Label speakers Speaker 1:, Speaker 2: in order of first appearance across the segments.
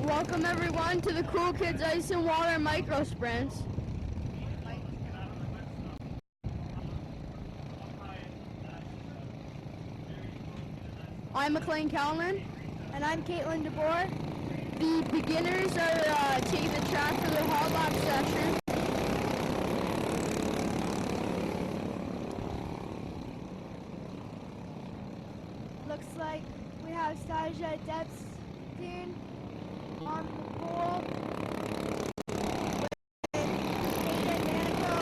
Speaker 1: Welcome everyone to the Cool Kids Ice and Water Micro Sprints. I'm McLean Calman.
Speaker 2: And I'm Caitlin DeBoer.
Speaker 1: The beginners are taking the track for their hot lap session.
Speaker 2: Looks like we have Stasia Debstein on the pole with Hayden Manto,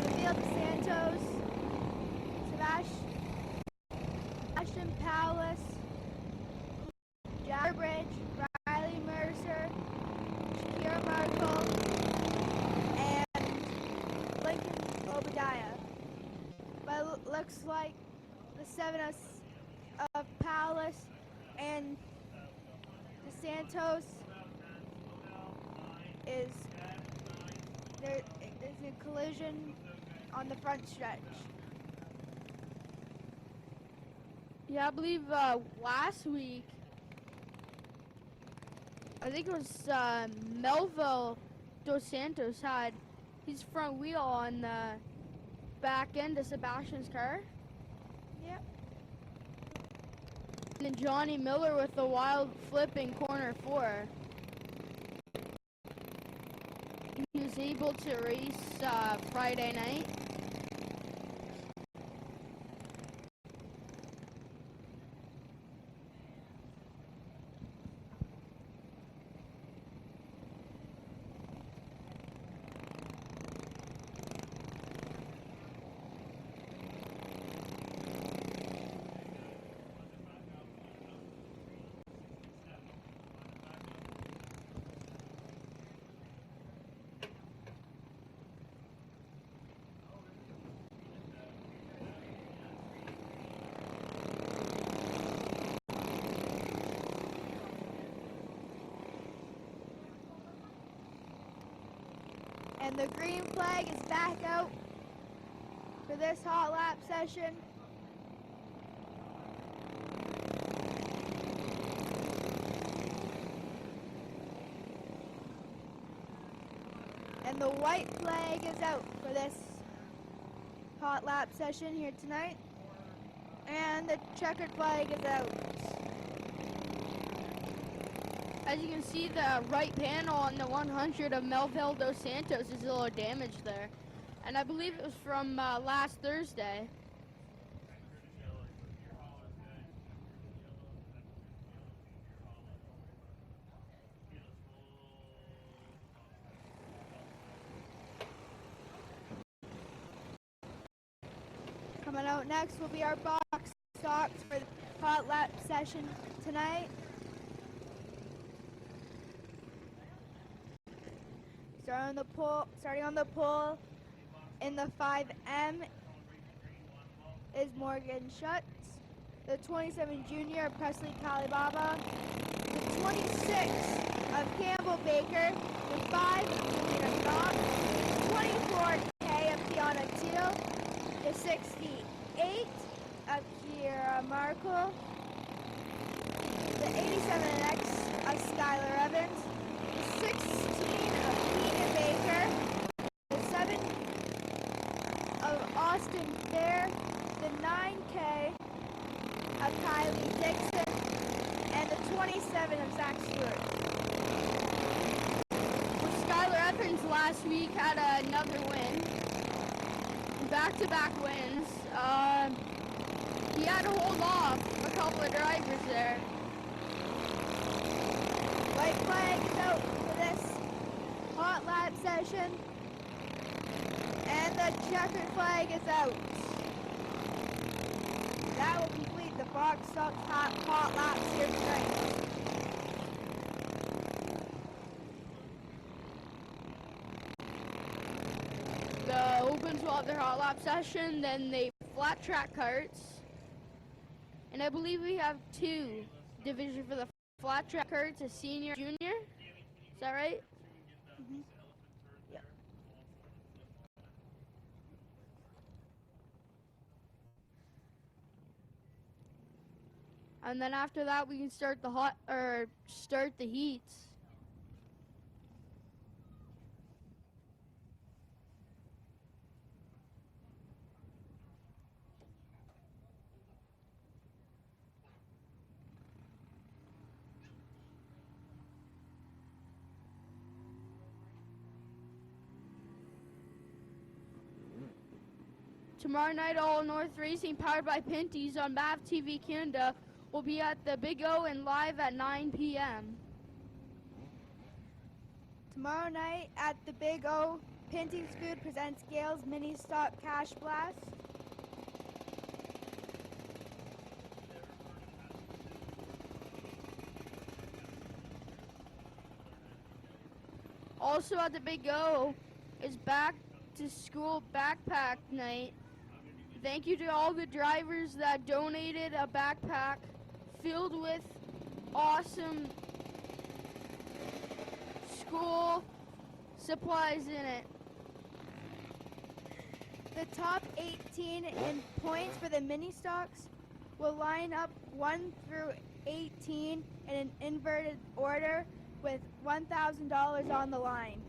Speaker 2: Reveal Santos, Sebastian Powlis, Jack Bridge, Riley Mercer, Shakira Markle, and Lincoln Obadiah. But it looks like the 7 of Powlis and DeSantos is there's a collision on the front stretch.
Speaker 1: Yeah, I believe last week, I think it was Melville Dos Santos had his front wheel on the back end of Sebastian's car.
Speaker 2: Yep.
Speaker 1: And then Johnny Miller with the wild flip in corner 4. He was able to race Friday night.
Speaker 2: And the green flag is back out for this hot lap session. And the white flag is out for this hot lap session here tonight. And the checkered flag is out.
Speaker 1: As you can see, the right panel on the 100 of Melville Dos Santos is a little damaged there. And I believe it was from last Thursday.
Speaker 2: Coming out next will be our box stocks for the hot lap session tonight. Starting on the pole in the 5M is Morgan Schutz, the 27 junior Presley Kalibaba, the 26 of Campbell Baker, the 5 of Peter Knox, 24K of Tiana Teal, the 68 of Kira Markle, the 87X of Skylar Evans, the 16 of Keaton Baker, the 7 of Austin Fair, the 9K of Kylie Dixon, and the 27 of Zach Stewart.
Speaker 1: Well, Skylar Evans last week had another win. Back-to-back wins. He had to hold off a couple of drivers there.
Speaker 2: White flag is out for this hot lap session. And the checkered flag is out. That will complete the box stock hot laps here tonight.
Speaker 1: The Opens will have their hot lap session, then they flat track karts. And I believe we have 2 divisions for the flat track karts, a senior, junior. Is that right?
Speaker 2: Mm-hmm. Yep.
Speaker 1: And then after that, we can start the heats. Tomorrow night, All North Racing, powered by Pinty's on BAF TV Canada, will be at the Big O and live at 9 p.m.
Speaker 2: Tomorrow night at the Big O, Pinty's Food presents Gale's Mini Stock Cash Blast.
Speaker 1: Also at the Big O is back to school backpack night. Thank you to all the drivers that donated a backpack filled with awesome school supplies in it.
Speaker 2: The top 18 in points for the mini stocks will line up 1 through 18 in an inverted order with $1,000 on the line.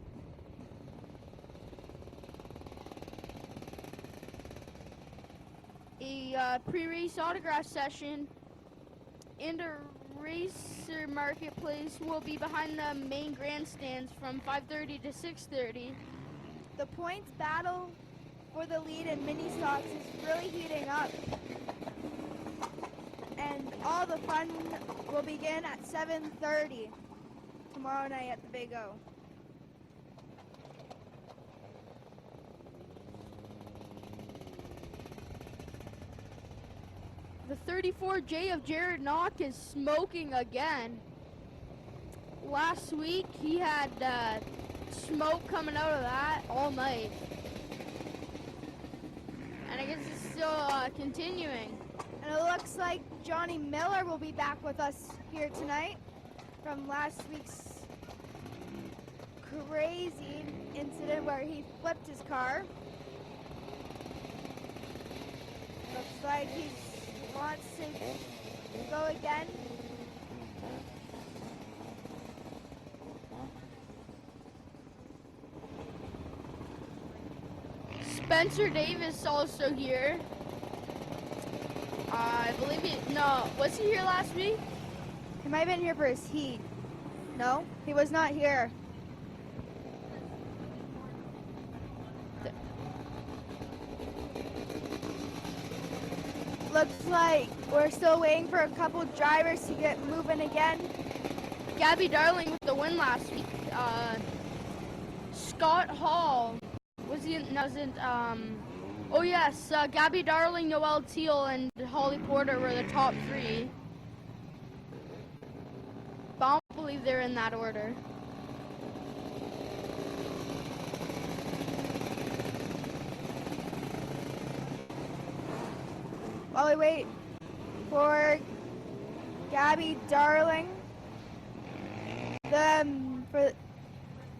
Speaker 1: A pre-race autograph session in the racer marketplace will be behind the main grandstands from 5:30 to 6:30.
Speaker 2: The points battle for the lead in mini stocks is really heating up, and all the fun will begin at 7:30 tomorrow night at the Big O.
Speaker 1: The 34J of Jared Knock is smoking again. Last week he had smoke coming out of that all night. And I guess it's still continuing.
Speaker 2: And it looks like Johnny Miller will be back with us here tonight from last week's crazy incident where he flipped his car. Looks like he wants to go again.
Speaker 1: Spencer Davis also here. I believe was he here last week?
Speaker 2: He might have been here for his heat. No, he was not here. Looks like we're still waiting for a couple drivers to get moving again.
Speaker 1: Gabby Darling with the win last week. Scott Hall oh yes, Gabby Darling, Noelle Teal, and Holly Porter were the top three. But I don't believe they're in that order.
Speaker 2: While we wait for Gabby Darling, for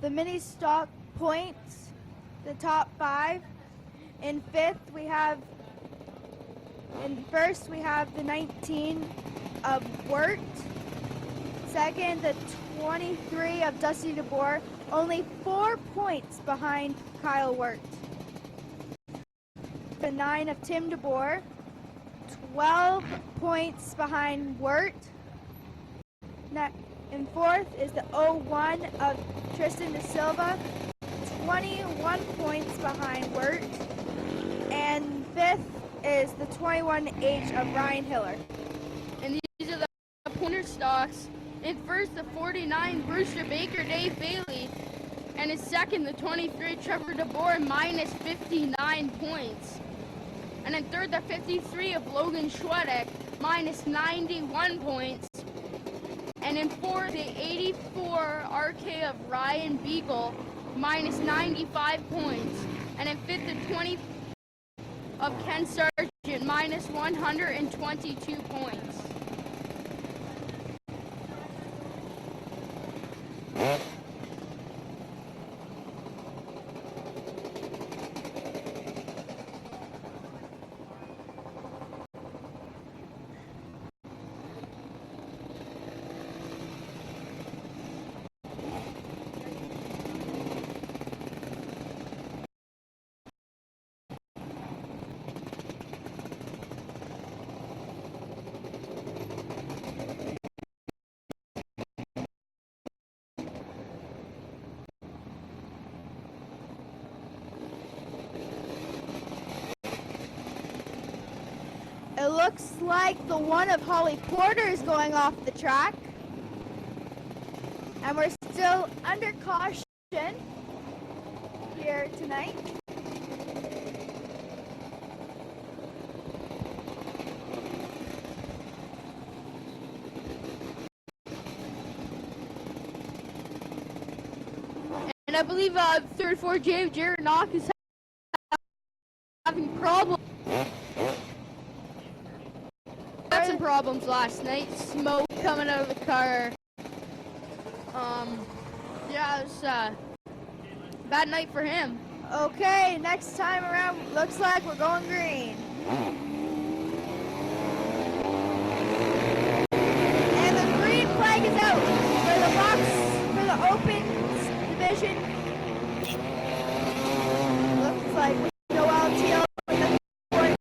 Speaker 2: the mini stock points, the top 5. In first we have the 19 of Wirt. Second, the 23 of Dusty DeBoer, only 4 points behind Kyle Wirt. The 9 of Tim DeBoer, 12 points behind Wirt. In fourth is the 01 of Tristan De Silva, 21 points behind Wirt. And fifth is the 21H of Ryan Hiller.
Speaker 1: And these are the pointer stocks. In first, the 49 Brewster Baker Dave Bailey. And in second, the 23 Trevor DeBoer minus 59 points. And in third, the 53 of Logan Schwedek minus 91 points. And in fourth, the 84 RK of Ryan Beagle minus 95 points. And in fifth, the 20 of Ken Sargent minus 122 points.
Speaker 2: looks like the one of Holly Porter is going off the track. And we're still under caution here tonight.
Speaker 1: And I believe 34 Jared Knock is having problems. Had some problems last night. Smoke coming out of the car. Yeah, it was a bad night for him.
Speaker 2: Okay, next time around, looks like we're going green. And the green flag is out for the box, for the open division. Looks like Noel Teal with the point.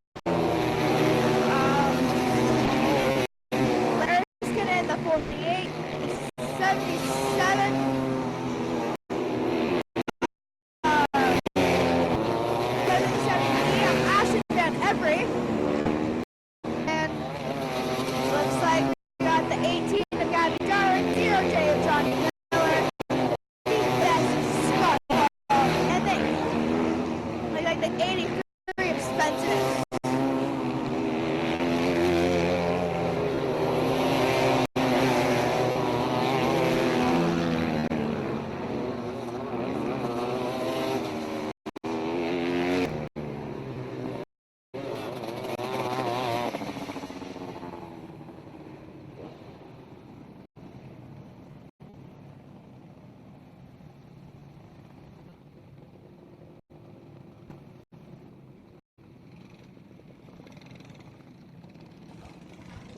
Speaker 2: Larry Skinner in the 48, 77.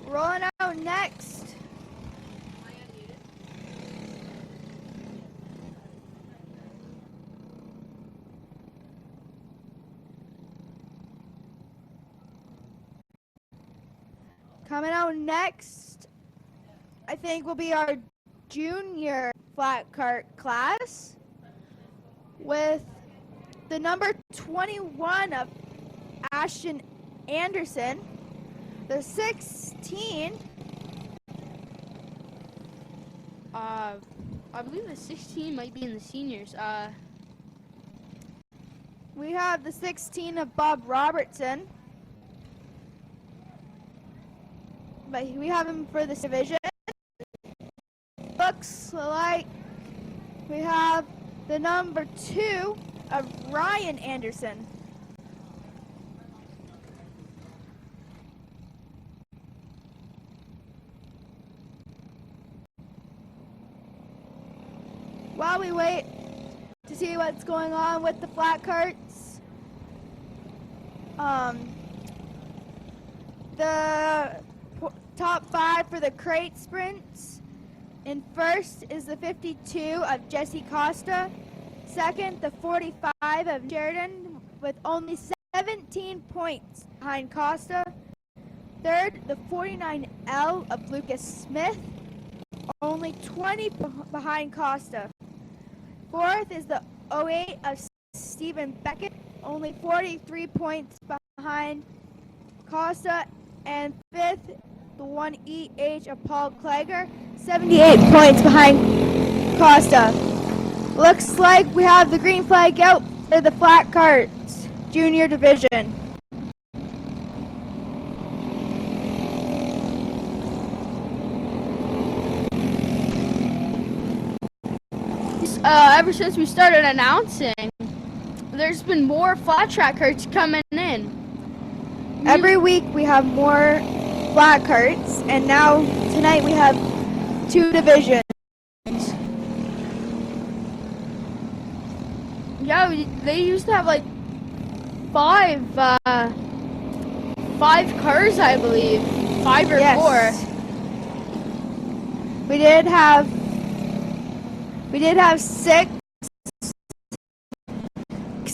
Speaker 2: Rolling out next. Coming out next, I think will be our junior flat cart class with the number 21 of Ashton Anderson. The 16,
Speaker 1: I believe the 16 might be in the seniors.
Speaker 2: We have the 16 of Bob Robertson, but we have him for this division. Looks like we have the number 2 of Ryan Anderson. While we wait to see what's going on with the flat carts, the top 5 for the crate sprints. In first is the 52 of Jesse Costa. Second, the 45 of Sheridan with only 17 points behind Costa. Third, the 49L of Lucas Smith, only 20 behind Costa. Fourth is the 08 of Stephen Beckett, only 43 points behind Costa. And fifth, the 1EH of Paul Klager, 78 points behind Costa. Looks like we have the green flag out for the flat carts junior division.
Speaker 1: Ever since we started announcing, there's been more flat track carts coming in.
Speaker 2: Every week we have more flat carts, and now tonight we have 2 divisions.
Speaker 1: Yeah, they used to have like 5 cars, I believe. 5 or
Speaker 2: Yes.
Speaker 1: 4.
Speaker 2: We did have 6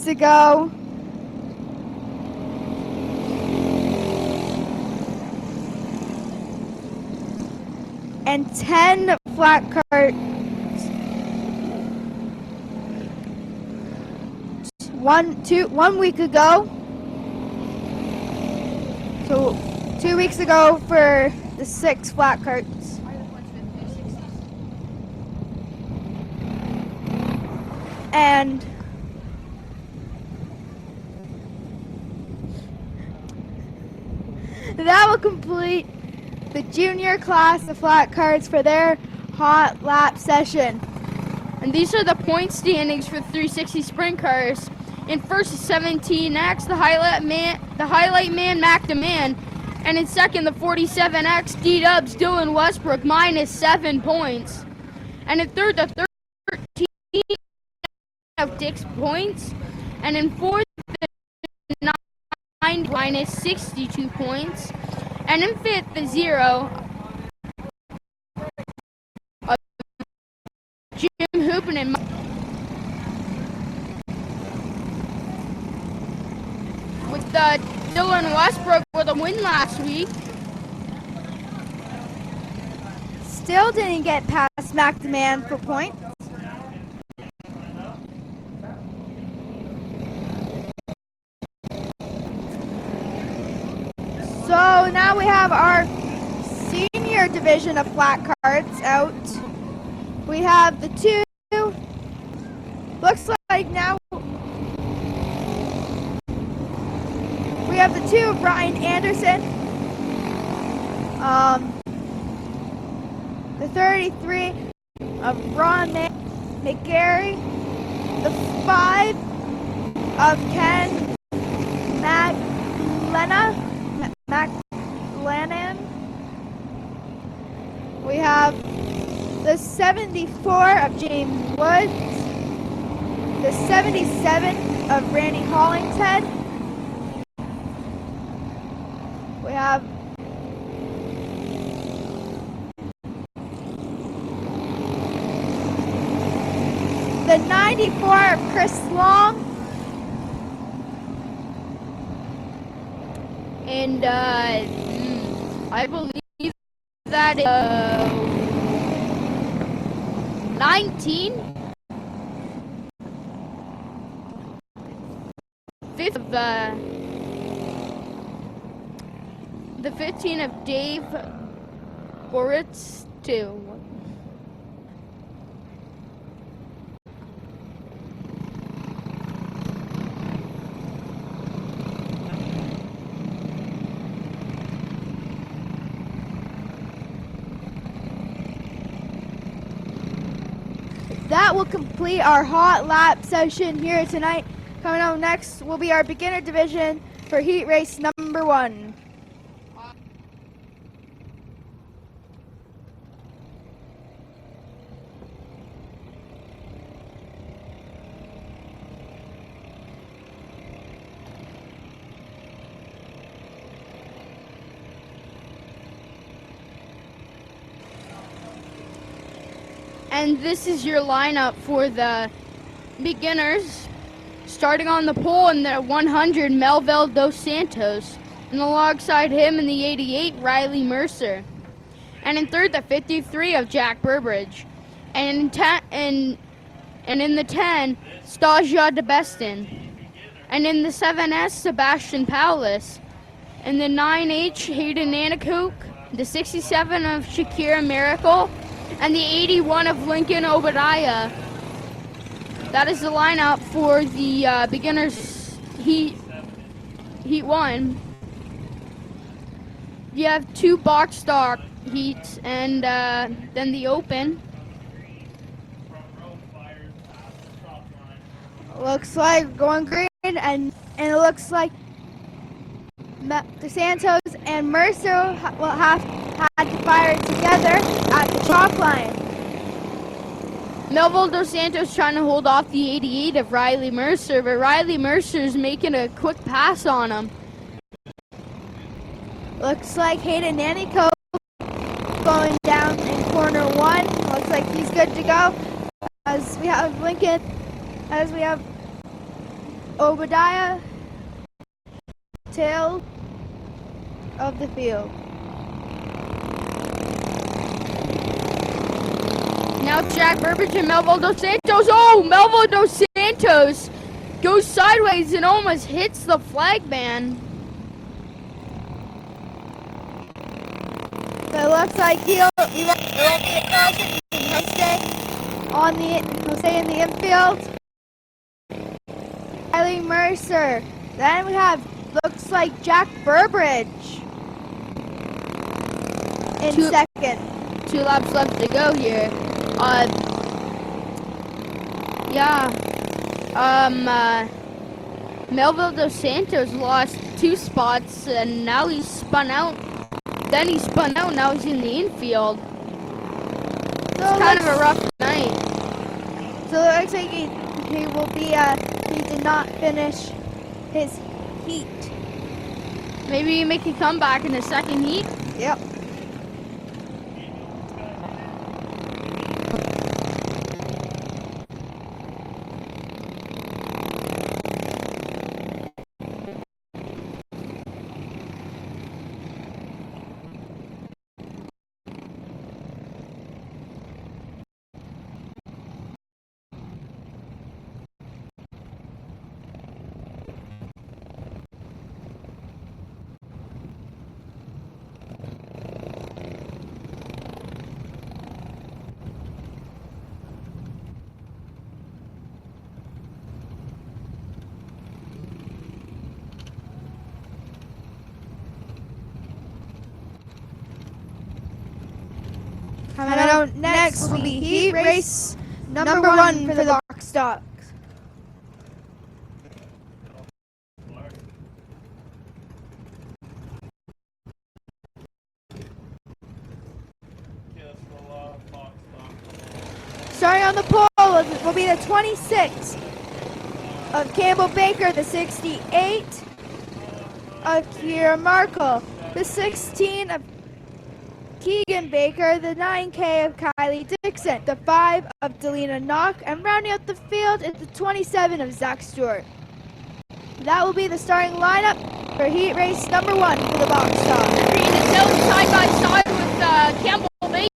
Speaker 2: to go. And 10 flat carts. 1 week ago. So 2 weeks ago for the 6 flat carts. And that will complete the junior class of flat carts for their hot lap session.
Speaker 1: And these are the point standings for 360 sprint cars. In first is 17X, the highlight man Mac DeMan, and in second the 47X D-Dubs Dylan Westbrook -7 points. And in third the 13 of Dick's points, and in fourth the 9 -62 points, and in fifth the 0 of Jim Hoopin and with Dylan Westbrook with a win last week.
Speaker 2: Still didn't get past Mac DeMan for points. So now we have our senior division of flat carts out. We have the 2. Looks like now we have the 2 of Ryan Anderson. The 33 of Ron McGarry. The 5 of Ken McLennan. We have the 74 of James Woods. The 77 of Randy Hollingshead. We have the 94 of Chris Long.
Speaker 1: And I believe that 19 fifth of the 15 of Dave Boritz too.
Speaker 2: That will complete our hot lap session here tonight. Coming up next will be our beginner division for heat race number 1.
Speaker 1: And this is your lineup for the beginners. Starting on the pole in the 100, Melville Dos Santos. And alongside him in the 88, Riley Mercer. And in third, the 53 of Jack Burbridge. And in the 10, Stasia DeBeston. And in the 7S, Sebastian Paulus. And the 9H, Hayden Anakook. The 67 of Shakira Miracle. And the 81 of Lincoln Obadiah. That is the lineup for the beginners heat 1. You have 2 box stock heats and then the open.
Speaker 2: Looks like going green, and it looks like DeSantos and Mercer will had to fire together at the chalk line.
Speaker 1: Melville Dos Santos trying to hold off the 88 of Riley Mercer, but Riley Mercer's making a quick pass on him.
Speaker 2: Looks like Hayden Nanico going down in corner 1. Looks like he's good to go. As we have Lincoln, as we have Obadiah, tail of the field.
Speaker 1: Now Jack Burbridge and Melville Dos Santos. Oh, Melville Dos Santos goes sideways and almost hits the flag man.
Speaker 2: it looks like it won't be a caution between Jose in the infield. Kylie Mercer. Then we have, looks like Jack Burbridge in second.
Speaker 1: 2 laps left to go here. Melville Dos Santos lost 2 spots and now he's spun out. Then he spun out, now he's in the infield.
Speaker 2: So
Speaker 1: it's kind of a rough night.
Speaker 2: So it looks like he will be, he did not finish his heat.
Speaker 1: Maybe he make a comeback in the second heat?
Speaker 2: Yep. Next will be heat race number 1 for the box stocks. Starting on the pole will be the 26 of Campbell Baker, the 68 of Kira Markle, the 16 of Keegan Baker, the 9K of Kylie Dixon, the 5 of Delina Knock, and rounding out the field is the 27 of Zach Stewart. That will be the starting lineup for heat race number 1 for the box stop.
Speaker 1: Green is out side by side with Campbell Baker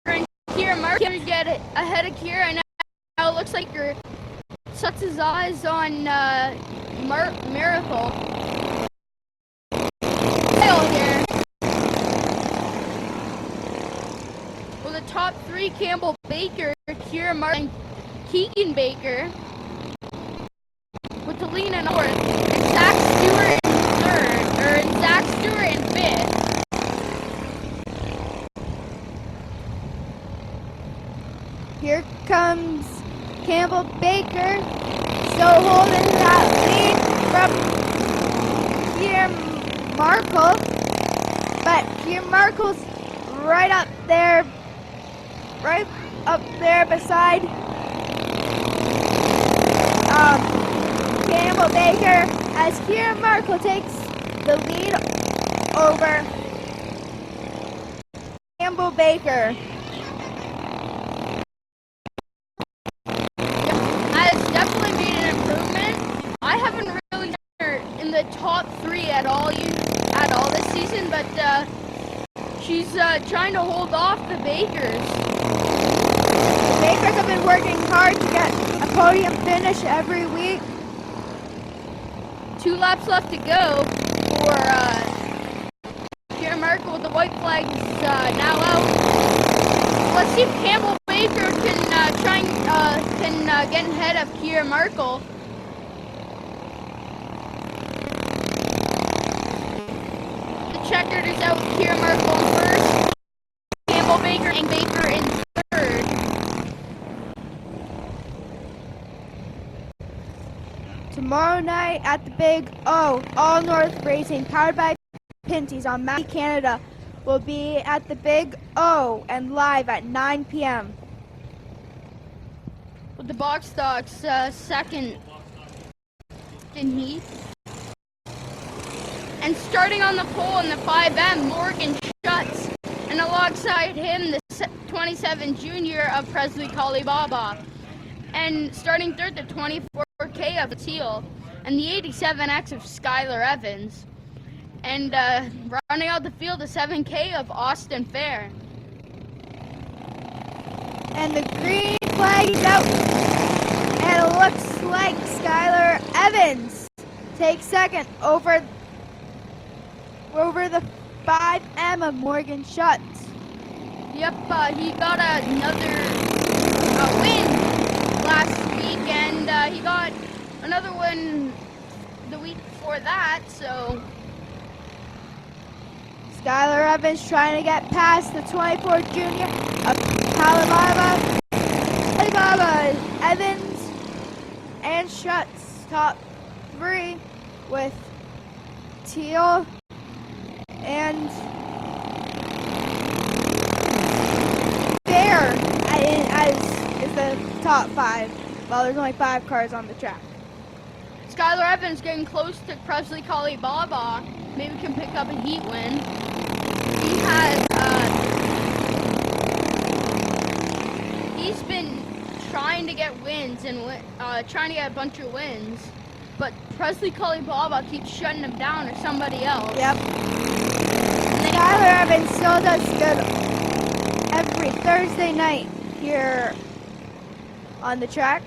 Speaker 1: and Kira Markle. Get ahead of Kira, and now it looks like you're sets his eyes on Miracle. Here. Well, the top 3, Campbell Baker, Kira Markle, and Keegan Baker, with Delina North, and Zach Stewart in third, or Zach Stewart in 5th.
Speaker 2: Here comes Campbell Baker, still holding that lead from Kira Markle, but Kira Markle's right up there beside Campbell Baker as Kira Markle takes the lead over Campbell Baker.
Speaker 1: Has definitely made an improvement. I haven't really seen her in the top 3 at all this season, but she's trying to hold off the Bakers.
Speaker 2: The Bakers have been working hard to get a podium finish every week.
Speaker 1: 2 laps left to go for Kira Markle with the white flags now out. Let's see if Campbell Baker can get ahead of Kira Markle. The checkered is out. Kira Markle in first. Campbell Baker and Baker in third.
Speaker 2: Tomorrow night at the Big O, All North Racing, powered by Pinty's on Maui, Canada, will be at the Big O and live at 9 p.m.
Speaker 1: With the box stocks second in heat. And starting on the pole in the 5M, Morgan Schutz. And alongside him, the 27 junior of Presley Kalibaba. And starting third, the 24K of Teal. And the 87X of Skylar Evans. And rounding out the field, the 7K of Austin Fair.
Speaker 2: And the green flag is out. And it looks like Skylar Evans takes second over the 5M of Morgan Schutz.
Speaker 1: Yep, he got another win last week, and he got another win the week before that, so...
Speaker 2: Skylar Evans trying to get past the 24 junior of Kalibaba, Evans, and Schutz, top 3 with Teal and Bear as is the top 5. Well, there's only 5 cars on the track.
Speaker 1: Skylar Evans getting close to Presley Kalibaba. Maybe can pick up a heat win. He has, he's been trying to get wins and trying to get a bunch of wins, but Presley Kalibaba keeps shutting him down or somebody else.
Speaker 2: Yep. Skylar Evans still does good every Thursday night here on the track.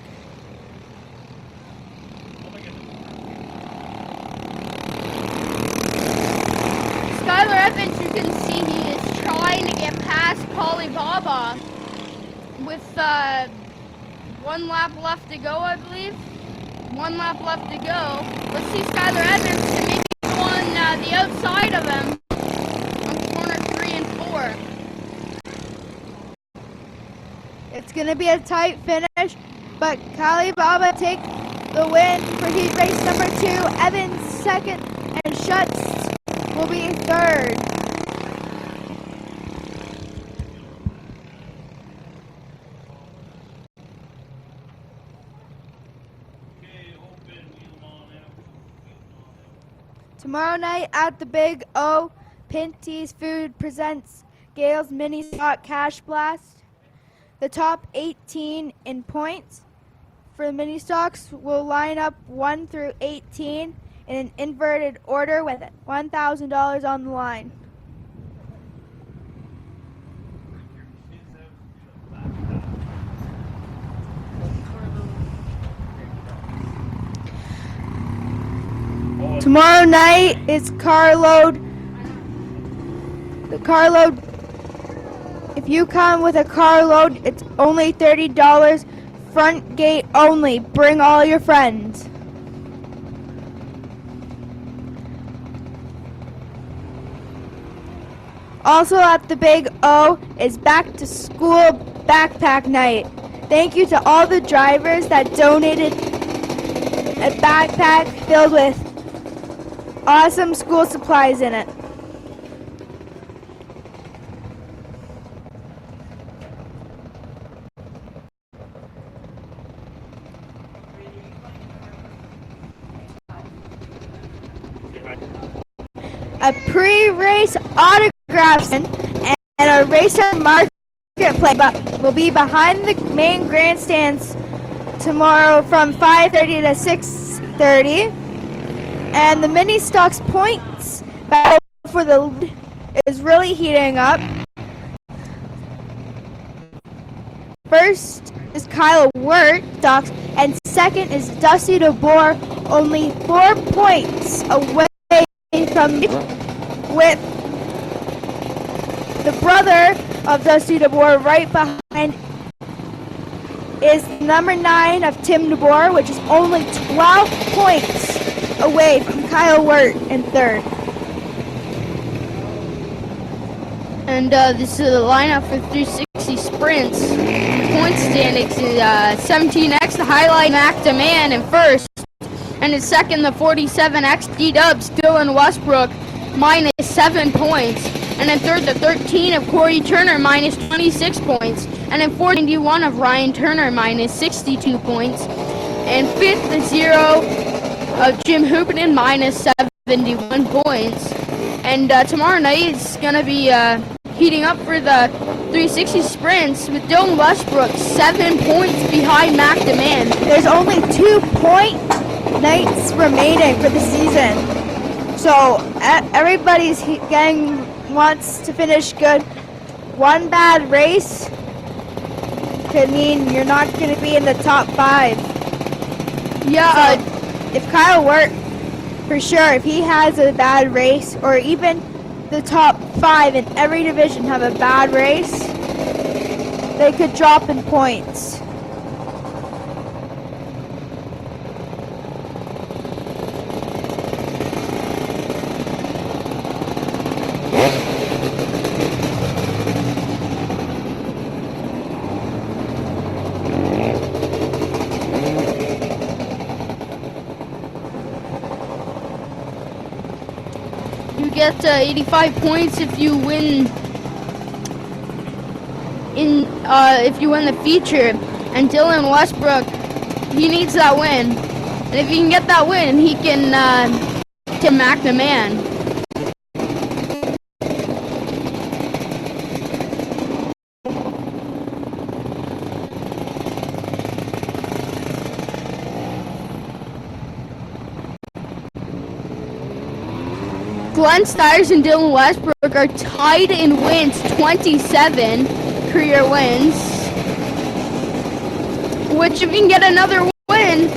Speaker 1: Skylar Evans, you can see he is trying to get past Kalibaba with 1 lap left to go, I believe. 1 lap left to go. Let's see Skylar Evans can maybe go on the outside of him on corner 3 and 4.
Speaker 2: It's going to be a tight finish, but Kalibaba take the win for heat race number 2. Evans second, and Schutz will be third. Tomorrow night at the Big O, Pinty's Food presents Gale's Mini Stock Cash Blast. The top 18 in points for the mini stocks will line up 1 through 18 in an inverted order with $1,000 on the line. Tomorrow night is carload. The carload, if you come with a carload, it's only $30. Front gate only. Bring all your friends. Also at the Big O is back to school backpack night. Thank you to all the drivers that donated a backpack filled with awesome school supplies in it. A pre-race autograph and a racer marketplace will be behind the main grandstands tomorrow from 5:30 to 6:30. And the mini stocks points battle for the lead is really heating up. First is Kyle Wirt, stocks, and second is Dusty DeBoer, only 4 points away from with the brother of Dusty DeBoer right behind is number 9 of Tim DeBoer, which is only 12 points away from Kyle Wirt in third.
Speaker 1: And this is the lineup for 360 sprints. Point standings is 17X, the Highlight Mac Demand in first. And in second, the 47X D-Dubs, Dylan Westbrook, minus 7 points. And in third, the 13 of Corey Turner, minus 26 points. And in fourth, 91 of Ryan Turner, minus 62 points. And fifth, the 0 of Jim Hoopenden, minus 71 points. And tomorrow night is going to be heating up for the 360 sprints with Dylan Westbrook 7 points behind Mac Demand.
Speaker 2: There's only 2 point nights remaining for the season, so everybody's gang wants to finish good. One bad race could mean you're not going to be in the top 5.
Speaker 1: Yeah,
Speaker 2: so if Kyle Wirt, for sure, if he has a bad race, or even the top 5 in every division have a bad race, they could drop in points.
Speaker 1: You get 85 points if you win the feature, and Dylan Westbrook, he needs that win, and if he can get that win, he can Mac the man. Glenn Stiers and Dylan Westbrook are tied in wins, 27 career wins. Which, if he can get another win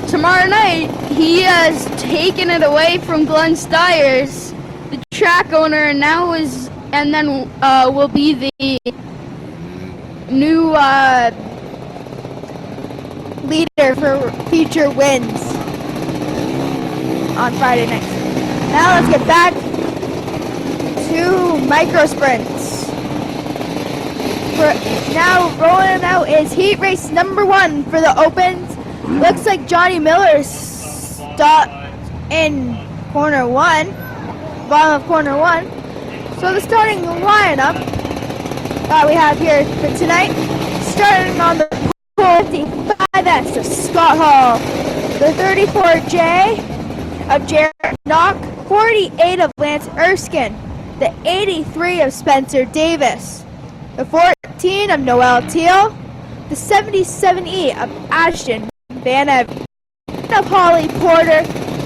Speaker 1: tomorrow night, he has taken it away from Glenn Stiers, the track owner, and then will be the new
Speaker 2: Leader for future wins on Friday night. Now let's get back to micro sprints. Now rolling out is heat race number 1 for the opens. Looks like Johnny Miller's stopped in corner 1, bottom of corner 1. So the starting lineup that we have here for tonight, starting on the pole, 55S of Scott Hall, the 34J of Jared Knock, 48 of Lance Erskine, the 83 of Spencer Davis, the 14 of Noel Teal, the 77E of Ashton Van Ever, of Holly Porter,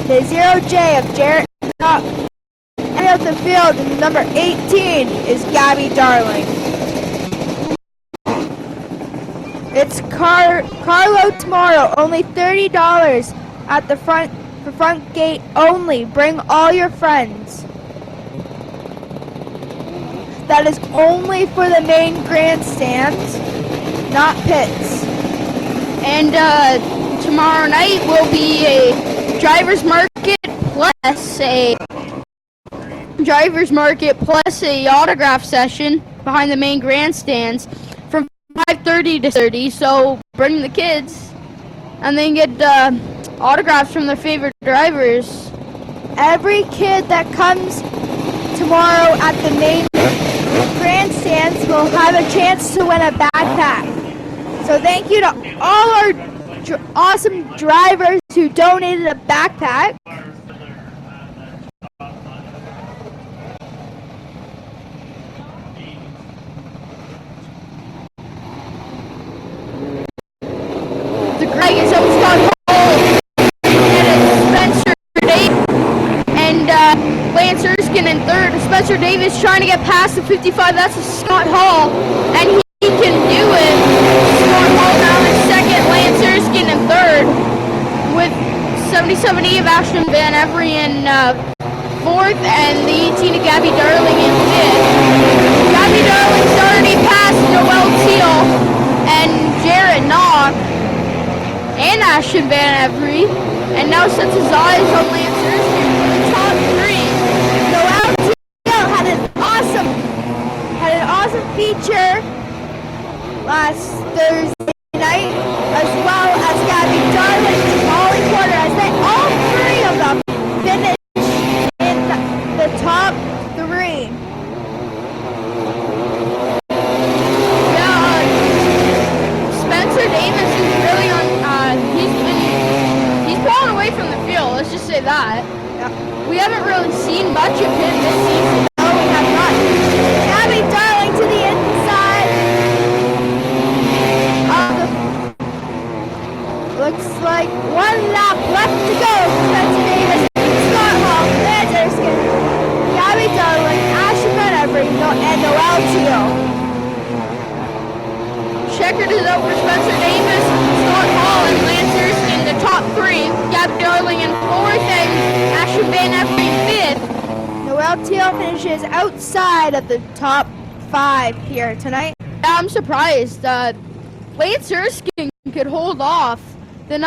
Speaker 2: the 0J of Jared Knock, and out the field, number 18 is Gabby Darling. It's Carlo tomorrow, only $30 at the front gate only. Bring all your friends. That is only for the main grandstands, not pits.
Speaker 1: And tomorrow night will be a driver's market plus a autograph session behind the main grandstands from 5:30 to 30. So bring the kids, and then get autographs from their favorite drivers.
Speaker 2: Every kid that comes tomorrow at the main grandstands will have a chance to win a backpack. So thank you to all our awesome drivers who donated a backpack. The Greg is up Scott Hall, and Spencer Davis, and Lance Erskine in third. Spencer Davis trying to get past the 55. That's a Scott Hall, and he can do it. Scott Hall now in second. Lance Erskine in third, with 77E of Ashton Van Every in fourth, and the 18 of Gabby Darling in fifth. Gabby Darling's already passed Noel Teal and Jared Knock and Ashton Van Every, and now sets his eyes on Lance Erskine for the top 3. Noel Teal had an awesome feature last Thursday night, as well as Gabby Darling and Molly Porter, as they all 3 of them finished in the top 3. Yeah, Spencer Davis is really on. He's pulling away from the field. Let's just say that. Yeah. We haven't really seen much of him this season. No, we have not. Gabby Darling to the inside. Looks like 1 lap left to go. Spencer Davis, Scott Hall, Lance Erskine, Gabby Darling, Ashton Van Every, and Noel Teal. Checkered is over Spencer Davis, Scott Hall, and Lance Erskine, the top 3. Gabby Darling in 4th, and Ashton Van Every in 5th. LTL finishes outside of the top 5 here tonight.
Speaker 1: Yeah, I'm surprised. Lance Erskine could hold off the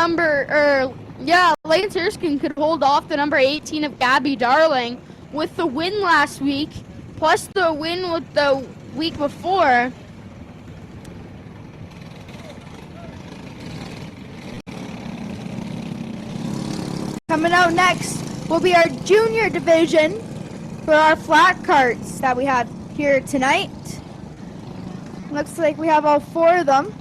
Speaker 1: Lance Erskine could hold off the number 18 of Gabby Darling with the win last week, plus the win with the week before.
Speaker 2: Coming out next will be our junior division for our flat carts that we have here tonight. Looks like we have all 4 of them.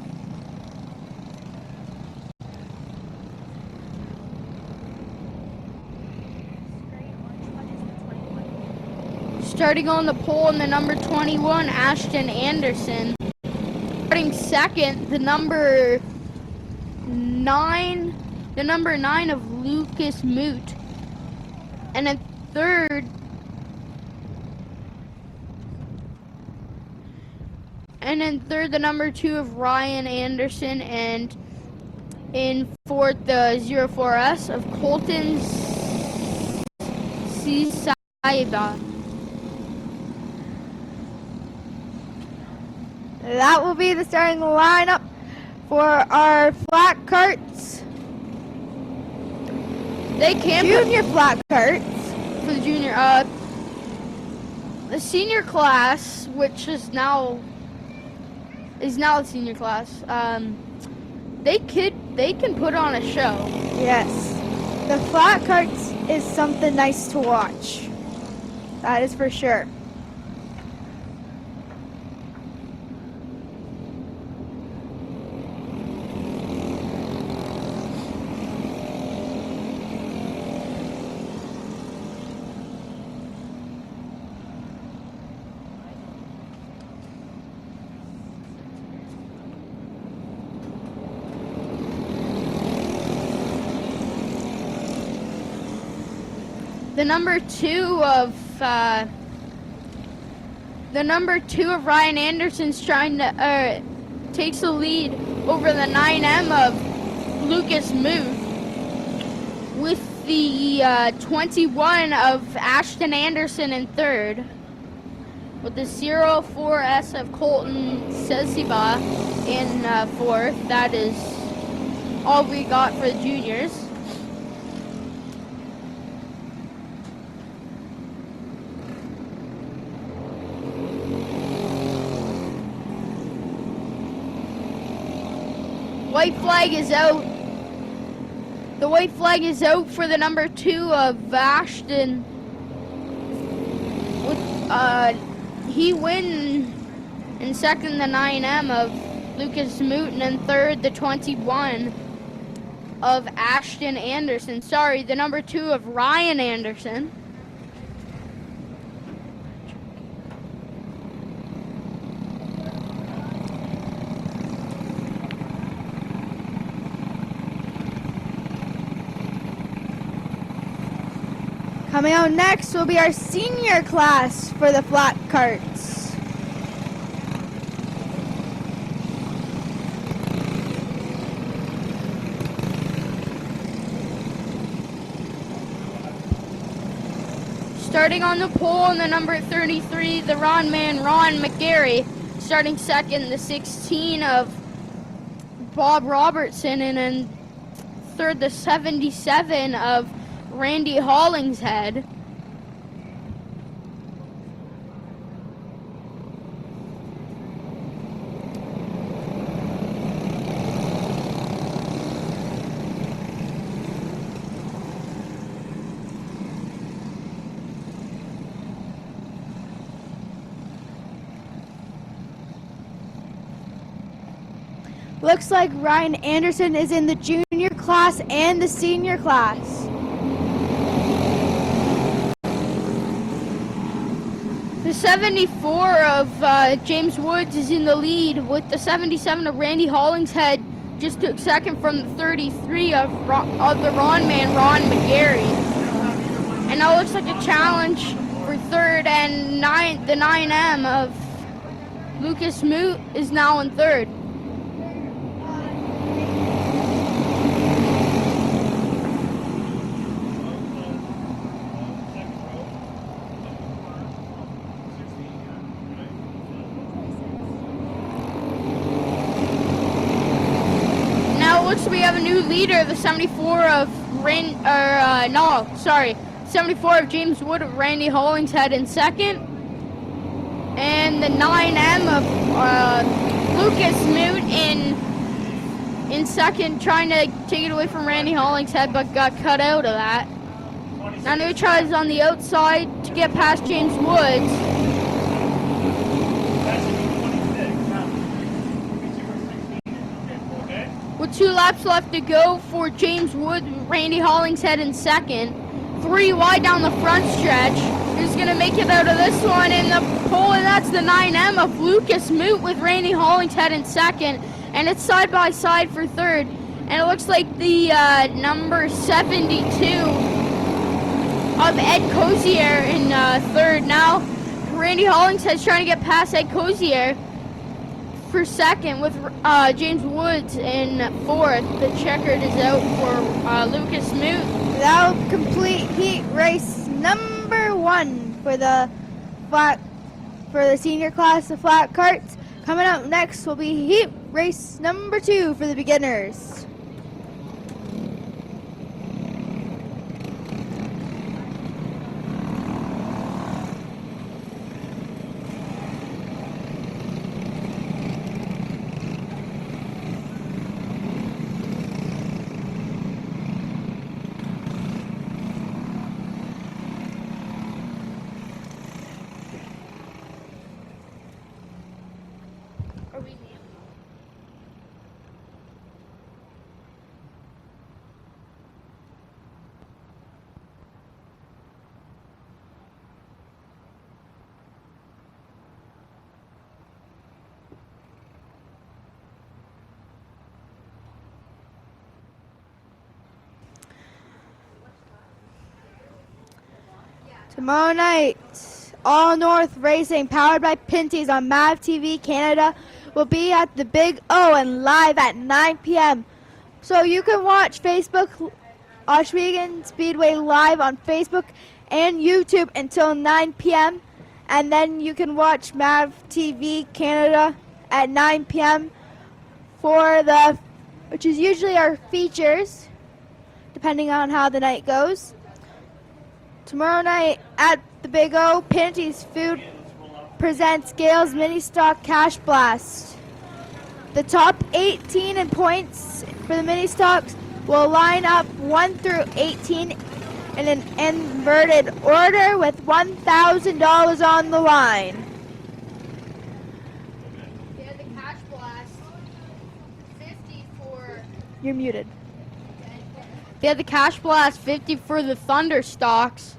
Speaker 1: Starting on the pole in the number 21, Ashton Anderson. Starting second, the number 9 of Lucas Moot. And in third, the number 2 of Ryan Anderson, and in fourth, the 04S of Colton Saiba.
Speaker 2: That will be the starting lineup for our flat carts.
Speaker 1: They can
Speaker 2: junior flat carts
Speaker 1: for the junior. The senior class, which is now the senior class. They can put on a show.
Speaker 2: Yes, the flat carts is something nice to watch. That is for sure.
Speaker 1: The number two of Ryan Anderson's trying to takes the lead over the 9M of Lucas Moot, with the 21 of Ashton Anderson in third, with the 04S of Colton Sesiba in fourth. That is all we got for the juniors. White flag is out. The white flag is out for the number 2 of Ashton. He win in second the 9M of Lucas Moot, and in third the 21 of Ashton Anderson. Sorry, the number 2 of Ryan Anderson.
Speaker 2: Coming out next will be our senior class for the flat carts.
Speaker 1: Starting on the pole in the number 33, the Ron McGarry. Starting second, the 16 of Bob Robertson, and then third, the 77 of Randy Hollingshead.
Speaker 2: Looks like Ryan Anderson is in the junior class and the senior class.
Speaker 1: The 74 of James Woods is in the lead, with the 77 of Randy Hollingshead just took second from the 33 of the Ron McGarry. And now looks like a challenge for third, and the 9M of Lucas Moot is now in third. we have a new leader, the 74 of 74 of James Wood of Randy Hollingshead in second. And the 9M of Lucas Moot in second, trying to take it away from Randy Hollingshead, but got cut out of that. Now new tries on the outside to get past James Woods. With 2 laps left to go for James Wood, Randy Hollingshead in second. 3 wide down the front stretch. Who's going to make it out of this one in the pole, and that's the 9M of Lucas Moot with Randy Hollingshead in second. And it's side by side for third. And it looks like the number 72 of Ed Cozier in third. Now Randy Hollingshead's trying to get past Ed Cozier for second with James Woods in fourth. The checkered is out for Lucas Moot.
Speaker 2: That'll complete heat race number 1 for the senior class of flat carts. Coming up next will be heat race number 2 for the beginners. Tomorrow night, All North Racing, powered by Pinty's on MAV TV Canada, will be at the Big O and live at 9 p.m. So you can watch Ohsweken Speedway live on Facebook and YouTube until 9 p.m. And then you can watch MAV TV Canada at 9 p.m. which is usually our features, depending on how the night goes. Tomorrow night at the Big O, Pinty's Food presents Gale's Mini Stock Cash Blast. The top 18 in points for the mini stocks will line up 1 through 18 in an inverted order with $1,000 on the line.
Speaker 1: Yeah, the Cash Blast, 50 for...
Speaker 2: You're muted.
Speaker 1: They had the Cash Blast 50 for the Thunder stocks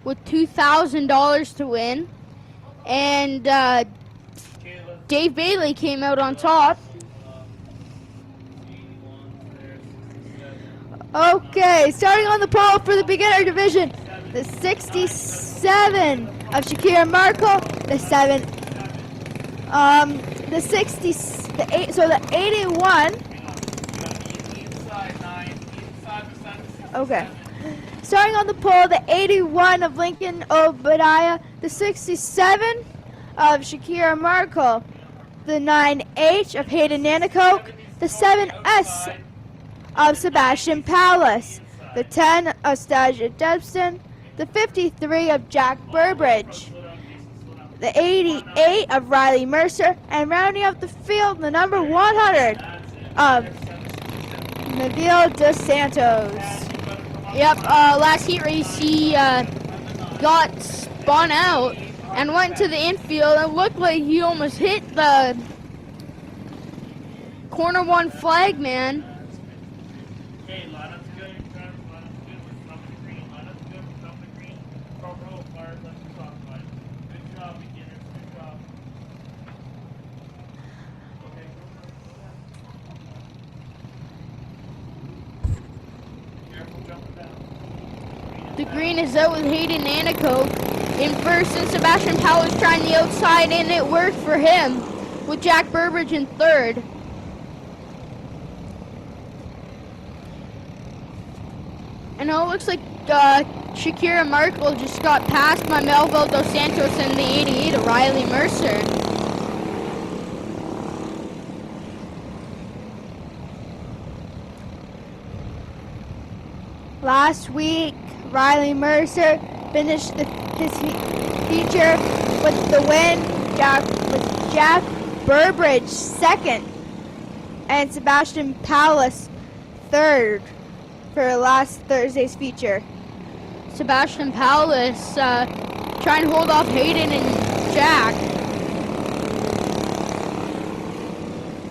Speaker 1: with $2,000 to win. And Dave Bailey came out on top.
Speaker 2: Okay, starting on the pole for the beginner division, the 67 of Shakira Markle, the 81. Okay. Starting on the pole, the 81 of Lincoln Obadiah, the 67 of Shakira Markle, the 9H of Hayden Nanacoke, the 7S of Sebastian Palace, the 10 of Stasia Debston, the 53 of Jack Burbridge, the 88 of Riley Mercer, and rounding up the field, the number 100 of Miguel dos Santos.
Speaker 1: Yep, last heat race he got spun out and went to the infield. It looked like he almost hit the corner 1 flag man. The green is out with Hayden Nanacoke in first, and Sebastian Powers trying the outside, and it worked for him with Jack Burbridge in third. And now it looks like Shakira Markle just got passed by Melville Dos Santos and the 88 of Riley Mercer.
Speaker 2: Last week, Riley Mercer finished his feature with the win, with Jack Burbridge second, and Sebastian Paulus third for last Thursday's feature.
Speaker 1: Sebastian Paulus trying to hold off Hayden and Jack.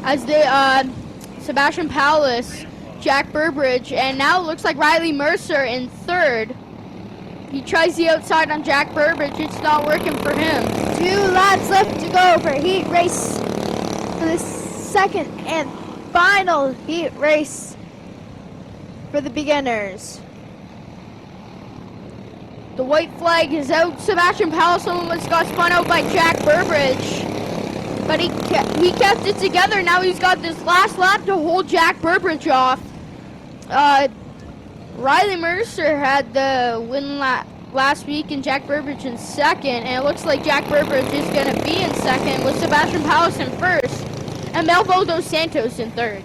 Speaker 1: As they, Sebastian Paulus, Jack Burbridge, and now it looks like Riley Mercer in third. He tries the outside on Jack Burbridge. It's not working for him.
Speaker 2: 2 laps left to go for heat race, for the second and final heat race for the beginners.
Speaker 1: The white flag is out. Sebastian Paulus almost got spun out by Jack Burbridge, but he kept it together. Now he's got this last lap to hold Jack Burbridge off. Riley Mercer had the win last week and Jack Burbridge in second, and it looks like Jack Burbridge is going to be in second with Sebastian Paulus in first and Melvo dos Santos in third.